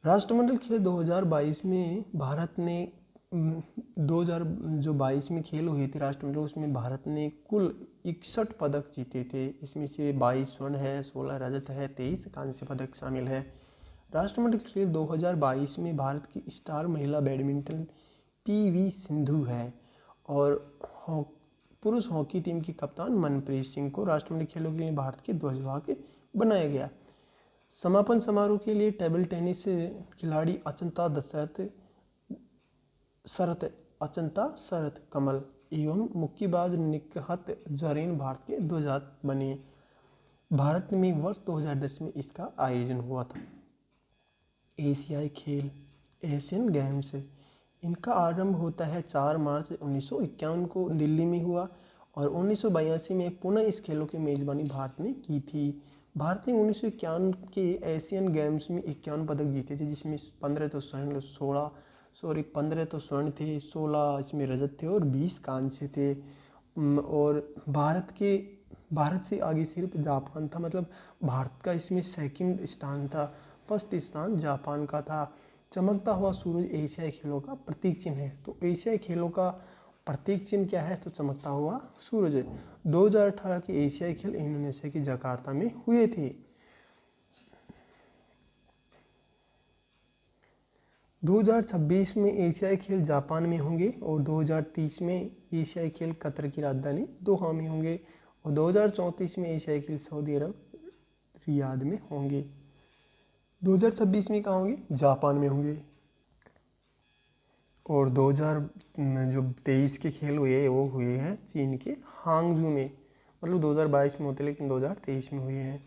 Speaker 1: राष्ट्रमंडल खेल 2022 में भारत ने 2022 में खेल हुए थे राष्ट्रमंडल, उसमें भारत ने कुल 61 पदक जीते थे। इसमें से 22 स्वर्ण है, 16 रजत है, 23 कांस्य पदक शामिल है। राष्ट्रमंडल खेल 2022 में भारत की स्टार महिला बैडमिंटन पीवी सिंधु है। और पुरुष हॉकी टीम की कप्तान मनप्रीत सिंह को राष्ट्रमंडल खेलों के लिए भारत के ध्वजवाहक बनाया गया। समापन समारोह के लिए टेबल टेनिस खिलाड़ी अचंता शरत कमल एवं मुक्केबाज निकहत जरीन भारत के ध्वजवाहक बने। भारत में वर्ष 2010 में इसका आयोजन हुआ था। एशियाई खेल, एशियन गेम्स, इनका आरंभ होता है 4 मार्च 1951 को दिल्ली में हुआ। और 1982 में पुनः इस खेलों की मेजबानी भारत ने की थी। भारत ने 1951 के एशियन गेम्स में 51 पदक जीते थे, जिसमें 15 तो स्वर्ण थे, 16 इसमें रजत थे और 20 कांस्य थे। और भारत से आगे सिर्फ जापान था, मतलब भारत का इसमें सेकंड स्थान था, फर्स्ट स्थान जापान का था। चमकता हुआ सूरज एशियाई खेलों का प्रतीक चिन्ह है। तो एशियाई खेलों का प्रतीक चिन्ह क्या है? तो चमकता हुआ सूरज। 2018 के एशियाई खेल इंडोनेशिया की जकार्ता में हुए थे। 2026 में एशियाई खेल जापान में होंगे और 2030 में एशियाई खेल कतर की राजधानी दोहा में होंगे और 2034 में एशियाई खेल सऊदी अरब रियाद में होंगे। 2026 में कहाँ होंगे? जापान में होंगे। और 2023 के खेल हुए वो हुए हैं चीन के हांगजू में, मतलब 2022 में होते लेकिन 2023 में हुए हैं।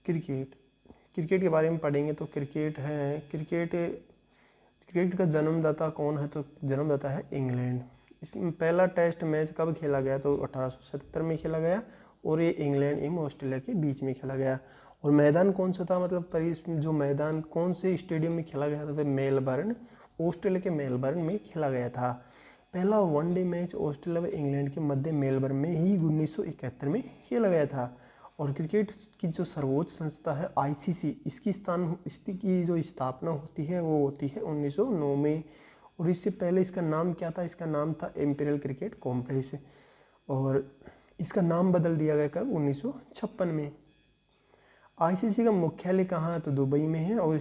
Speaker 1: क्रिकेट के बारे में पढ़ेंगे तो क्रिकेट का जन्मदाता कौन है? तो जन्मदाता है इंग्लैंड। इसमें पहला टेस्ट मैच कब खेला गया? तो 1877 में खेला गया और ये इंग्लैंड एवं ऑस्ट्रेलिया के बीच में खेला गया। और मैदान कौन सा था? मतलब जो मैदान कौन से स्टेडियम में खेला गया था? तो मेलबर्न, ऑस्ट्रेलिया के मेलबर्न में खेला गया था। पहला वनडे मैच ऑस्ट्रेलिया व इंग्लैंड के मध्य मेलबर्न में ही 1971 में खेला गया था। और क्रिकेट की जो सर्वोच्च संस्था है आईसीसी, इसकी जो स्थापना होती है वो होती है 1909 में। और इससे पहले इसका नाम क्या था? इसका नाम था इंपीरियल क्रिकेट कॉम्प्लेक्स। और इसका नाम बदल दिया गया कब? 1956 में। आईसीसी का मुख्यालय कहाँ है? तो दुबई में है। और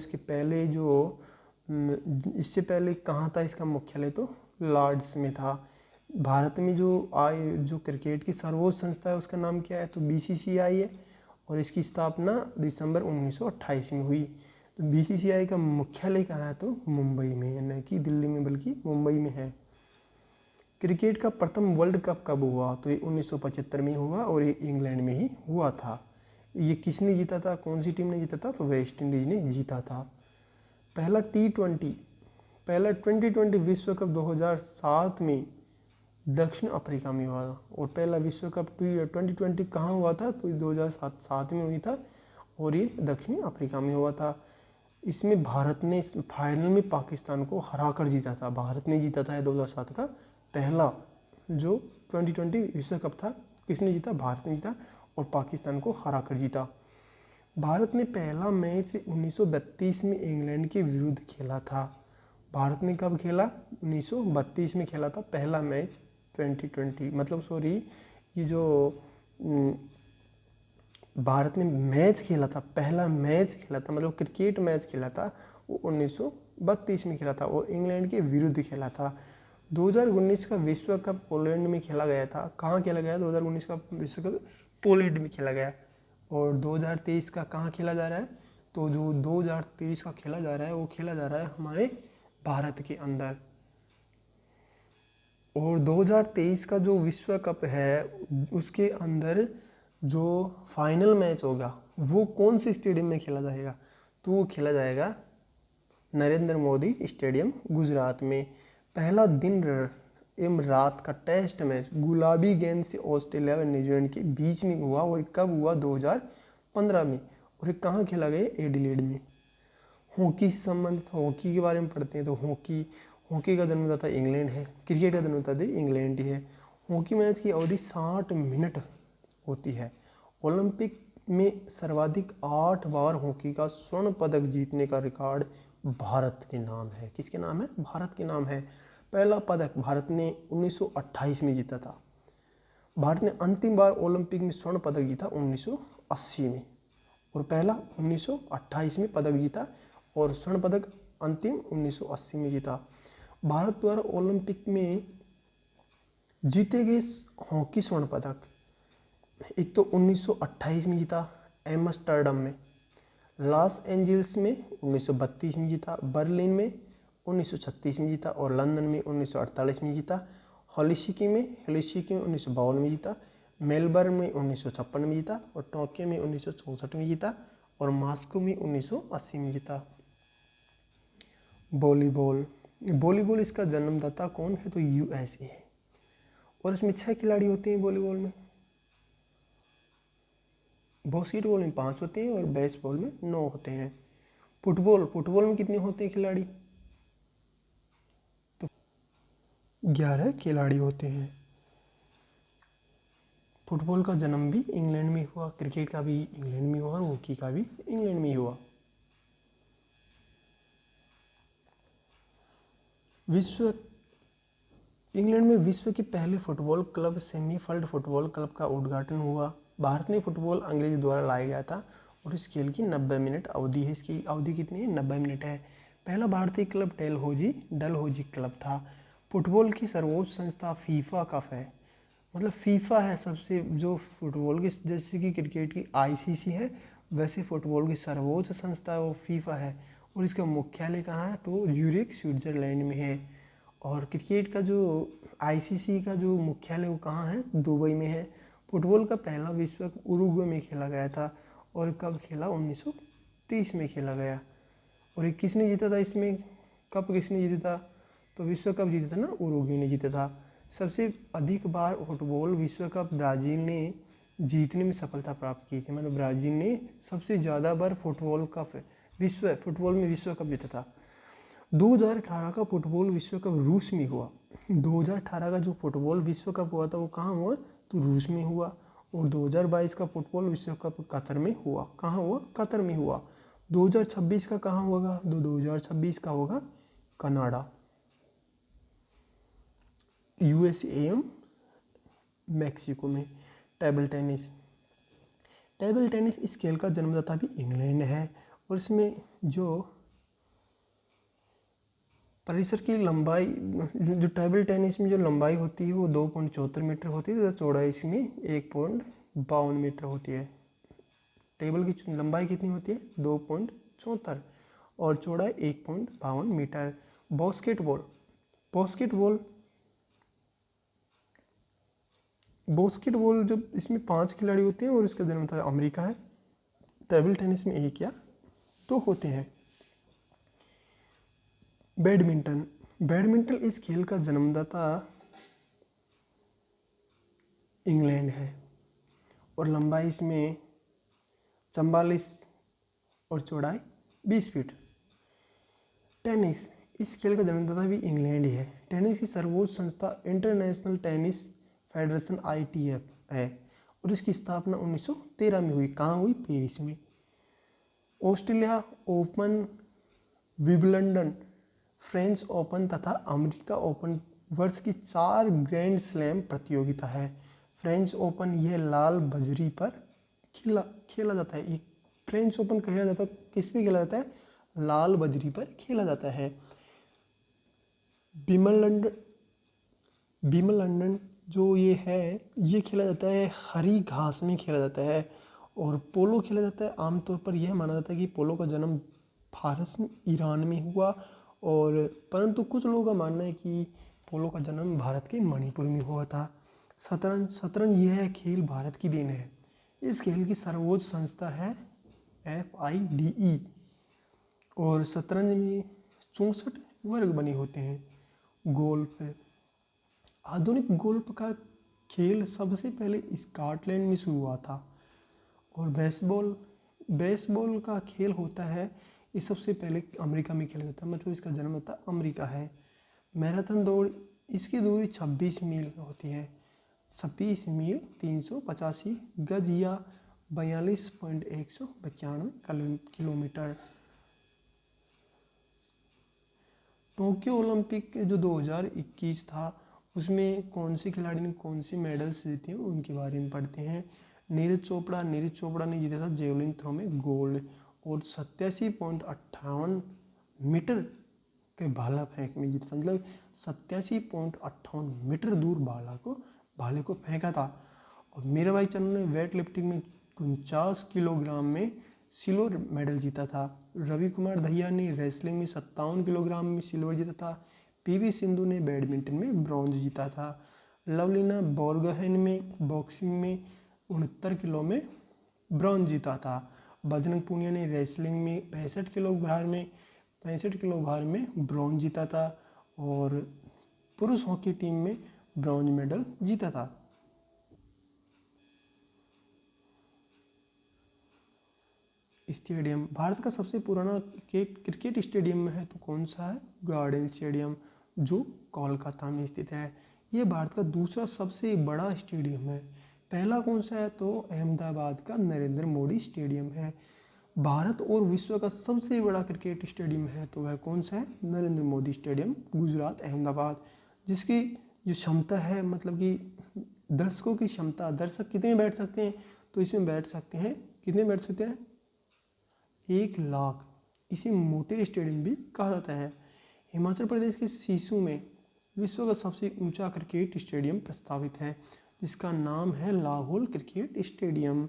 Speaker 1: इससे पहले कहाँ था इसका मुख्यालय? तो लॉर्ड्स में था। भारत में जो क्रिकेट की सर्वोच्च संस्था है उसका नाम क्या है? तो बीसीसीआई है। और इसकी स्थापना दिसंबर 1928 में हुई। तो बीसीसीआई का मुख्यालय कहाँ है? तो मुंबई में, न कि दिल्ली में बल्कि मुंबई में है। क्रिकेट का प्रथम वर्ल्ड कप कब हुआ? तो ये 1975 में हुआ और ये इंग्लैंड में ही हुआ था। ये किसने जीता था? कौन सी टीम ने जीता था? तो वेस्ट इंडीज ने जीता था। पहला T20 विश्व कप 2007 में दक्षिण अफ्रीका में हुआ। और पहला विश्व कप T20 कहाँ हुआ था? तो 2007 में हुई था और ये दक्षिण अफ्रीका में हुआ था। इसमें भारत ने फाइनल में पाकिस्तान को हरा कर जीता था। भारत ने जीता था 2007 का पहला जो 2020 विश्व कप था। किसने जीता? भारत ने जीता और पाकिस्तान को हरा कर जीता। भारत ने पहला मैच 1932 में इंग्लैंड के विरुद्ध खेला था। भारत ने कब खेला? 1932 में खेला था पहला मैच 2020, मतलब सॉरी, ये जो भारत ने मैच खेला था, पहला मैच खेला था, मतलब क्रिकेट मैच खेला था, वो 1932 में खेला था और इंग्लैंड के विरुद्ध खेला था। 2019 का विश्व कप पोलैंड में खेला गया था। कहाँ खेला गया? 2019 का विश्व कप पोलैंड में खेला गया। और 2023 का कहाँ खेला जा रहा है? तो जो 2023 का खेला जा रहा है वो खेला जा रहा है हमारे भारत के अंदर। और 2023 का जो विश्व कप है उसके अंदर जो फाइनल मैच होगा वो कौन से स्टेडियम में खेला जाएगा? तो वो खेला जाएगा नरेंद्र मोदी स्टेडियम गुजरात में। पहला दिन एवं रात का टेस्ट मैच गुलाबी गेंद से ऑस्ट्रेलिया और न्यूजीलैंड के बीच में हुआ। और कब हुआ? 2015 में। और ये कहाँ खेला गया? एडिलेड में। हॉकी से संबंधित, हॉकी के बारे में पढ़ते हैं तो हॉकी का जन्मदाता इंग्लैंड है, क्रिकेट का जन्मदाता इंग्लैंड ही है। हॉकी मैच की अवधि 60 मिनट होती है। ओलंपिक में सर्वाधिक 8 बार हॉकी का स्वर्ण पदक जीतने का रिकॉर्ड भारत के नाम है। किसके नाम है? भारत के नाम है। पहला पदक भारत ने 1928 में जीता था। भारत ने अंतिम बार ओलंपिक में स्वर्ण पदक जीता 1980 में। और पहला 1928 में पदक जीता और स्वर्ण पदक अंतिम 1980 में जीता। भारत द्वारा ओलंपिक में जीते गए हॉकी स्वर्ण पदक, एक तो 1928 में जीता एम्स्टर्डम में, लॉस एंजल्स में 1932 में जीता, बर्लिन में 1936 में जीता और लंदन में 1948 में जीता। हेलसिंकी में 1952 में जीता, मेलबर्न में 1956 में जीता और टोक्यो में 1964 में जीता और मॉस्को में 1980 में जीता। वॉलीबॉल इसका जन्मदाता कौन है? तो यूएसए है। और इसमें 6 खिलाड़ी होते हैं वॉलीबॉल में। बास्केटबॉल में 5 होते हैं और बेसबॉल में 9 होते हैं। फुटबॉल में कितने होते हैं खिलाड़ी? तो 11 खिलाड़ी होते हैं। फुटबॉल का जन्म भी इंग्लैंड में हुआ, क्रिकेट का भी इंग्लैंड में हुआ और हॉकी का भी इंग्लैंड में हुआ। इंग्लैंड में विश्व के पहले फुटबॉल क्लब सेमीफील्ड फुटबॉल क्लब का उद्घाटन हुआ। भारत में फुटबॉल अंग्रेज द्वारा लाया गया था और इस खेल की 90 मिनट अवधि है। इसकी अवधि कितनी है? 90 मिनट है। पहला भारतीय क्लब डलहौजी क्लब था। फुटबॉल की सर्वोच्च संस्था फीफा कप है। मतलब फीफा है सबसे, जो फुटबॉल की जैसे कि क्रिकेट की आईसीसी है वैसे फुटबॉल की सर्वोच्च संस्था वो फीफा है। और इसका मुख्यालय कहाँ है? तो यूरिक स्विट्जरलैंड में है। और क्रिकेट का जो आईसीसी का जो मुख्यालय वो कहाँ है? दुबई में है। फुटबॉल का पहला विश्व कप उरुग्वे में खेला गया था और कब खेला? 1930 में खेला गया। और ये किसने जीता था? इसमें कप किसने जीता था? तो विश्व कप जीता था ना, उरुग्वे ने जीता था। सबसे अधिक बार फुटबॉल विश्व कप ब्राज़ील ने जीतने में सफलता प्राप्त की थी। मतलब ब्राज़ील ने सबसे ज़्यादा बार फुटबॉल में विश्व कप जीता था। 2018 का फुटबॉल विश्व कप रूस में हुआ। 2018 का जो फुटबॉल विश्व कप हुआ था वो कहाँ हुआ? तो रूस में हुआ। और 2022 का फुटबॉल विश्व कप कतर में हुआ। कहाँ हुआ? कतर में हुआ। 2026 का कहाँ होगा? 2026 का होगा कनाडा, यूएसए एवं मैक्सिको में। टेबल टेनिस इस खेल का जन्मदाता भी इंग्लैंड है। और इसमें जो परिसर की लंबाई, जो टेबल टेनिस में जो लंबाई होती है वो 2.74 मीटर होती है तथा चौड़ाई इसमें 1.52 मीटर होती है। टेबल की लंबाई कितनी होती है? 2.74 और चौड़ाई 1.52 मीटर। बास्केटबॉल जो इसमें 5 खिलाड़ी होते हैं और इसका जन्मदाता अमेरिका है। टेबल टेनिस में 1 या 2 होते हैं। बैडमिंटन इस खेल का जन्मदाता इंग्लैंड है और लंबाई इसमें 44 और चौड़ाई 20 फीट। टेनिस इस खेल का जन्मदाता भी इंग्लैंड ही है। टेनिस की सर्वोच्च संस्था इंटरनेशनल टेनिस फेडरेशन ITF है और इसकी स्थापना 1913 में हुई। कहाँ हुई? पेरिस में। Australia open, Wimbledon, French open तथा अमेरिका ओपन वर्ष की 4 ग्रैंड स्लैम प्रतियोगिता है। फ्रेंच ओपन यह लाल बजरी पर खेला जाता है। एक फ्रेंच ओपन खेला जाता है, किस पे खेला जाता है? लाल बजरी पर खेला जाता है। विंबलडन जो ये है, ये खेला जाता है हरी घास में खेला जाता है। और पोलो खेला जाता है, आमतौर पर यह माना जाता है कि पोलो का जन्म फारस ईरान में हुआ, और परंतु कुछ लोगों का मानना है कि पोलो का जन्म भारत के मणिपुर में हुआ था। शतरंज यह खेल भारत की देन है। इस खेल की सर्वोच्च संस्था है FIDE, और शतरंज में 64 वर्ग बने होते हैं। गोल्फ, आधुनिक गोल्फ का खेल सबसे पहले स्कॉटलैंड में शुरू हुआ था। और बेसबॉल का खेल होता है, ये सबसे पहले अमेरिका में खेला जाता है, मतलब इसका जन्म होता अमेरिका है। मैराथन दौड़, इसकी दूरी 26 मील होती है। 26 मील 385 गज या 42.195 किलोमीटर। टोक्यो ओलंपिक जो 2021 था, उसमें कौन से खिलाड़ी ने कौन से मेडल्स जीते हैं उनके बारे में पढ़ते हैं। नीरज चोपड़ा ने जीता था जेवलिन थ्रो में गोल्ड, और 87.58 मीटर के भाला फेंक में जीता था, मतलब 87.58 मीटर दूर भाले को फेंका था। और मीराबाई चानू ने वेट लिफ्टिंग में 49 किलोग्राम में सिल्वर मेडल जीता था। रवि कुमार दहिया ने रेसलिंग में 57 किलोग्राम में सिल्वर जीता था। PV सिंधु ने बैडमिंटन में ब्रॉन्ज जीता था। लवलीना बोरगोहेन में बॉक्सिंग में 69 किलो में ब्रॉन्ज जीता था। बजरंग पूनिया ने रेसलिंग में 65 किलो भार में ब्रॉन्ज जीता था, और पुरुष हॉकी टीम में ब्रॉन्ज मेडल जीता था। स्टेडियम, भारत का सबसे पुराना क्रिकेट स्टेडियम है तो कौन सा है? गार्डन स्टेडियम, जो कोलकाता में स्थित है। ये भारत का दूसरा सबसे बड़ा स्टेडियम है। पहला कौन सा है? तो अहमदाबाद का नरेंद्र मोदी स्टेडियम है। भारत और विश्व का सबसे बड़ा क्रिकेट स्टेडियम है तो वह कौन सा है? नरेंद्र मोदी स्टेडियम, गुजरात अहमदाबाद, जिसकी जो क्षमता है, मतलब कि दर्शकों की क्षमता, दर्शक कितने बैठ सकते हैं? तो इसमें बैठ सकते हैं, कितने बैठ सकते हैं? 1 लाख। इसे मोटेरा स्टेडियम भी कहा जाता है। हिमाचल प्रदेश के सिसु में विश्व का सबसे ऊंचा क्रिकेट स्टेडियम प्रस्तावित है, जिसका नाम है लाहौल क्रिकेट स्टेडियम।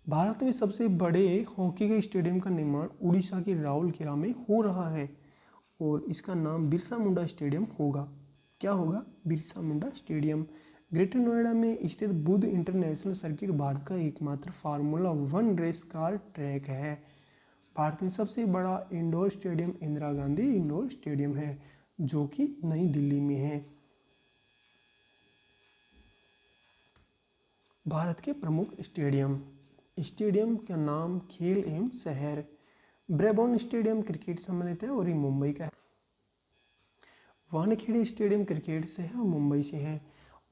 Speaker 1: भारत में सबसे बड़े हॉकी के स्टेडियम का निर्माण उड़ीसा के राउरकेला में हो रहा है, और इसका नाम बिरसा मुंडा स्टेडियम होगा। क्या होगा? बिरसा मुंडा स्टेडियम। ग्रेटर नोएडा में स्थित बुद्ध इंटरनेशनल सर्किट भारत का एकमात्र फार्मूला 1 रेस कार ट्रैक है। भारत में सबसे बड़ा indoor stadium Indira Gandhi indoor stadium है, जो कि नई दिल्ली में है। भारत के प्रमुख स्टेडियम का नाम खेल एवं शहर। ब्रेबॉर्न स्टेडियम क्रिकेट से संबंधित है और ये मुंबई का है। वानखेड़े स्टेडियम क्रिकेट से है और मुंबई से है।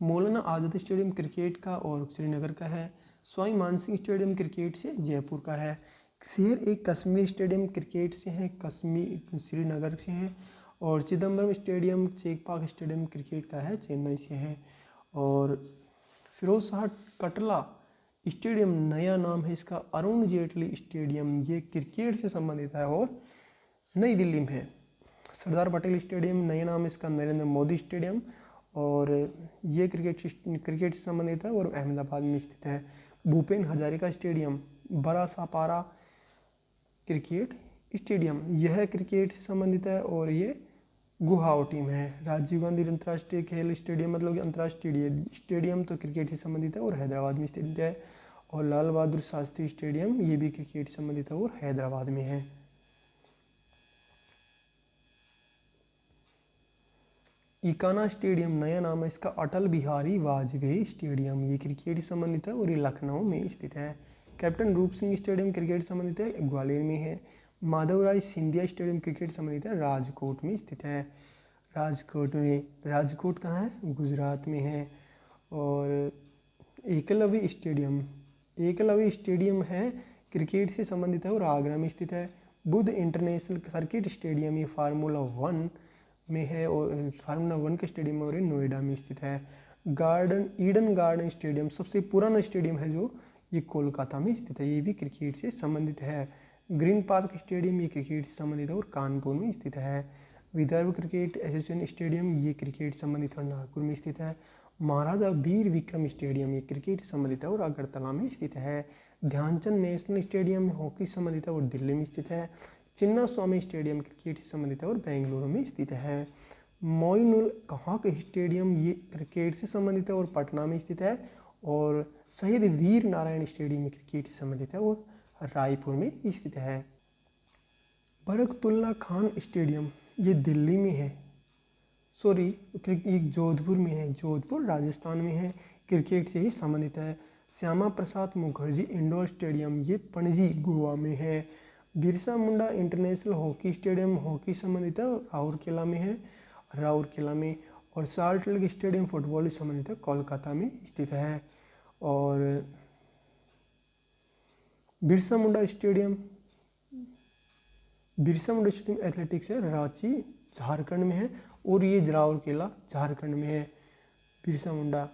Speaker 1: मौलाना आजाद स्टेडियम क्रिकेट का और श्रीनगर का है। स्वामी मानसिंह स्टेडियम क्रिकेट से जयपुर का है। शेर-ए-कश्मीर स्टेडियम क्रिकेट से है, कश्मीर श्रीनगर से है। और चिदम्बरम स्टेडियम चेकपाक स्टेडियम क्रिकेट का है, चेन्नई से है। और फिरोज शाह कटला स्टेडियम नया नाम है इसका अरुण जेटली स्टेडियम, ये क्रिकेट से संबंधित है और नई दिल्ली में है। सरदार पटेल स्टेडियम नया नाम इसका नरेंद्र मोदी स्टेडियम, और ये क्रिकेट से संबंधित है और अहमदाबाद में स्थित है। Bhupen Hazarika stadium Barsapara cricket stadium, यह क्रिकेट से संबंधित है और ये गुवाहाटी में है। राजीव गांधी अंतर्राष्ट्रीय खेल स्टेडियम, मतलब कि अंतर्राष्ट्रीय स्टेडियम, तो क्रिकेट से संबंधित है और हैदराबाद में स्थित है। और लाल बहादुर शास्त्री स्टेडियम, ये भी क्रिकेट से संबंधित है और हैदराबाद में है। इकाना स्टेडियम नया नाम है इसका अटल बिहारी वाजपेयी स्टेडियम, ये क्रिकेट से संबंधित है और ये लखनऊ में स्थित है। कैप्टन रूप सिंह स्टेडियम क्रिकेट से संबंधित है, ग्वालियर में है। माधवराय सिंधिया स्टेडियम क्रिकेट से संबंधित है, राजकोट में स्थित है। राजकोट कहाँ है? गुजरात में है। और एकलव्य स्टेडियम है, क्रिकेट से संबंधित है और आगरा में स्थित है। बुद्ध इंटरनेशनल सर्किट स्टेडियम, ये फार्मूला 1 में है और फार्मूला 1 के स्टेडियम और नोएडा में स्थित है। ईडन गार्डन स्टेडियम सबसे पुराना स्टेडियम है जो ये कोलकाता में स्थित है, ये भी क्रिकेट से संबंधित है। ग्रीन पार्क स्टेडियम, ये क्रिकेट से संबंधित है और कानपुर में स्थित है। विदर्भ क्रिकेट एसोसिएशन स्टेडियम ये क्रिकेट संबंधित और नागपुर में स्थित है। महाराजा वीर विक्रम स्टेडियम ये क्रिकेट संबंधित है और अगरतला में स्थित है। ध्यानचंद नेशनल स्टेडियम हॉकी संबंधित है और दिल्ली में स्थित है। चिन्ना स्वामी स्टेडियम क्रिकेट से संबंधित है और बेंगलुरु में स्थित है। मोइनुल हक स्टेडियम ये क्रिकेट से संबंधित है और पटना में स्थित है। और शहीद वीर नारायण स्टेडियम क्रिकेट से संबंधित है और रायपुर में स्थित है। बरकतुल्ला खान स्टेडियम ये दिल्ली में है, सॉरी ये जोधपुर में है, जोधपुर राजस्थान में है, क्रिकेट से ही संबंधित है। श्यामा प्रसाद मुखर्जी इंडोर स्टेडियम ये पणजी गोवा में है। Birsa Munda international hockey stadium hockey संबंधित है और राउरकेला में है, राउरकेला में। और साल्ट लेक स्टेडियम फुटबॉल से संबंधित है, कोलकाता में स्थित है। और बिरसा मुंडा स्टेडियम एथलेटिक्स है, रांची झारखंड में है और ये राउरकेला झारखंड में है Birsa Munda.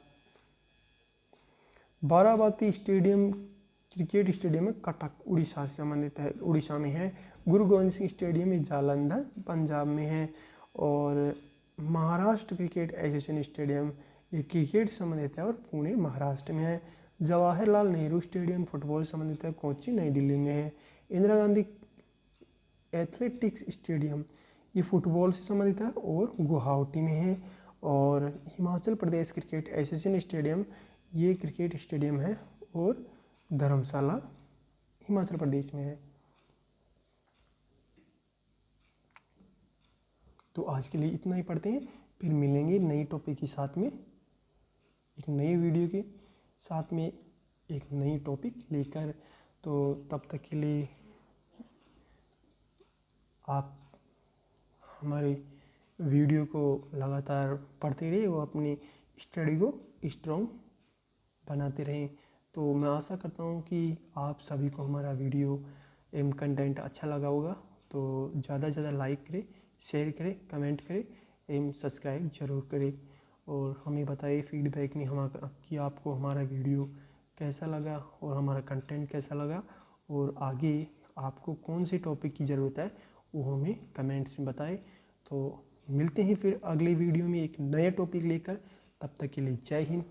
Speaker 1: Barabati stadium cricket stadium है, कटक उड़ीसा से संबंधित है, उड़ीसा में है। गुरु गोविंद सिंह स्टेडियम ये जालंधर पंजाब में है। और महाराष्ट्र क्रिकेट एसोसिएशन स्टेडियम ये क्रिकेट संबंधित है और पुणे महाराष्ट्र में है। जवाहरलाल नेहरू स्टेडियम फुटबॉल संबंधित है, कोच्चि नई दिल्ली में है। इंदिरा गांधी एथलेटिक्स स्टेडियम ये फुटबॉल से संबंधित है और गुवाहाटी में है। और Himachal Pradesh cricket association stadium ये क्रिकेट स्टेडियम है और धर्मशाला हिमाचल प्रदेश में है। तो आज के लिए इतना ही पढ़ते हैं, फिर मिलेंगे नई टॉपिक के साथ में, एक नई वीडियो के साथ में, एक नई टॉपिक लेकर। तो तब तक के लिए आप हमारे वीडियो को लगातार पढ़ते रहिए और अपनी स्टडी को स्ट्रॉन्ग बनाते रहें। तो मैं आशा करता हूँ कि आप सभी को हमारा वीडियो एवं कंटेंट अच्छा लगा होगा। तो ज़्यादा से ज़्यादा लाइक करें, शेयर करें, कमेंट करें एवं सब्सक्राइब जरूर करें। और हमें बताइए फीडबैक में हमारा कि आपको हमारा वीडियो कैसा लगा और हमारा कंटेंट कैसा लगा, और आगे आपको कौन से टॉपिक की ज़रूरत है वो हमें कमेंट्स में बताएं। तो मिलते हैं फिर अगले वीडियो में एक नए टॉपिक लेकर, तब तक के लिए जय हिंद।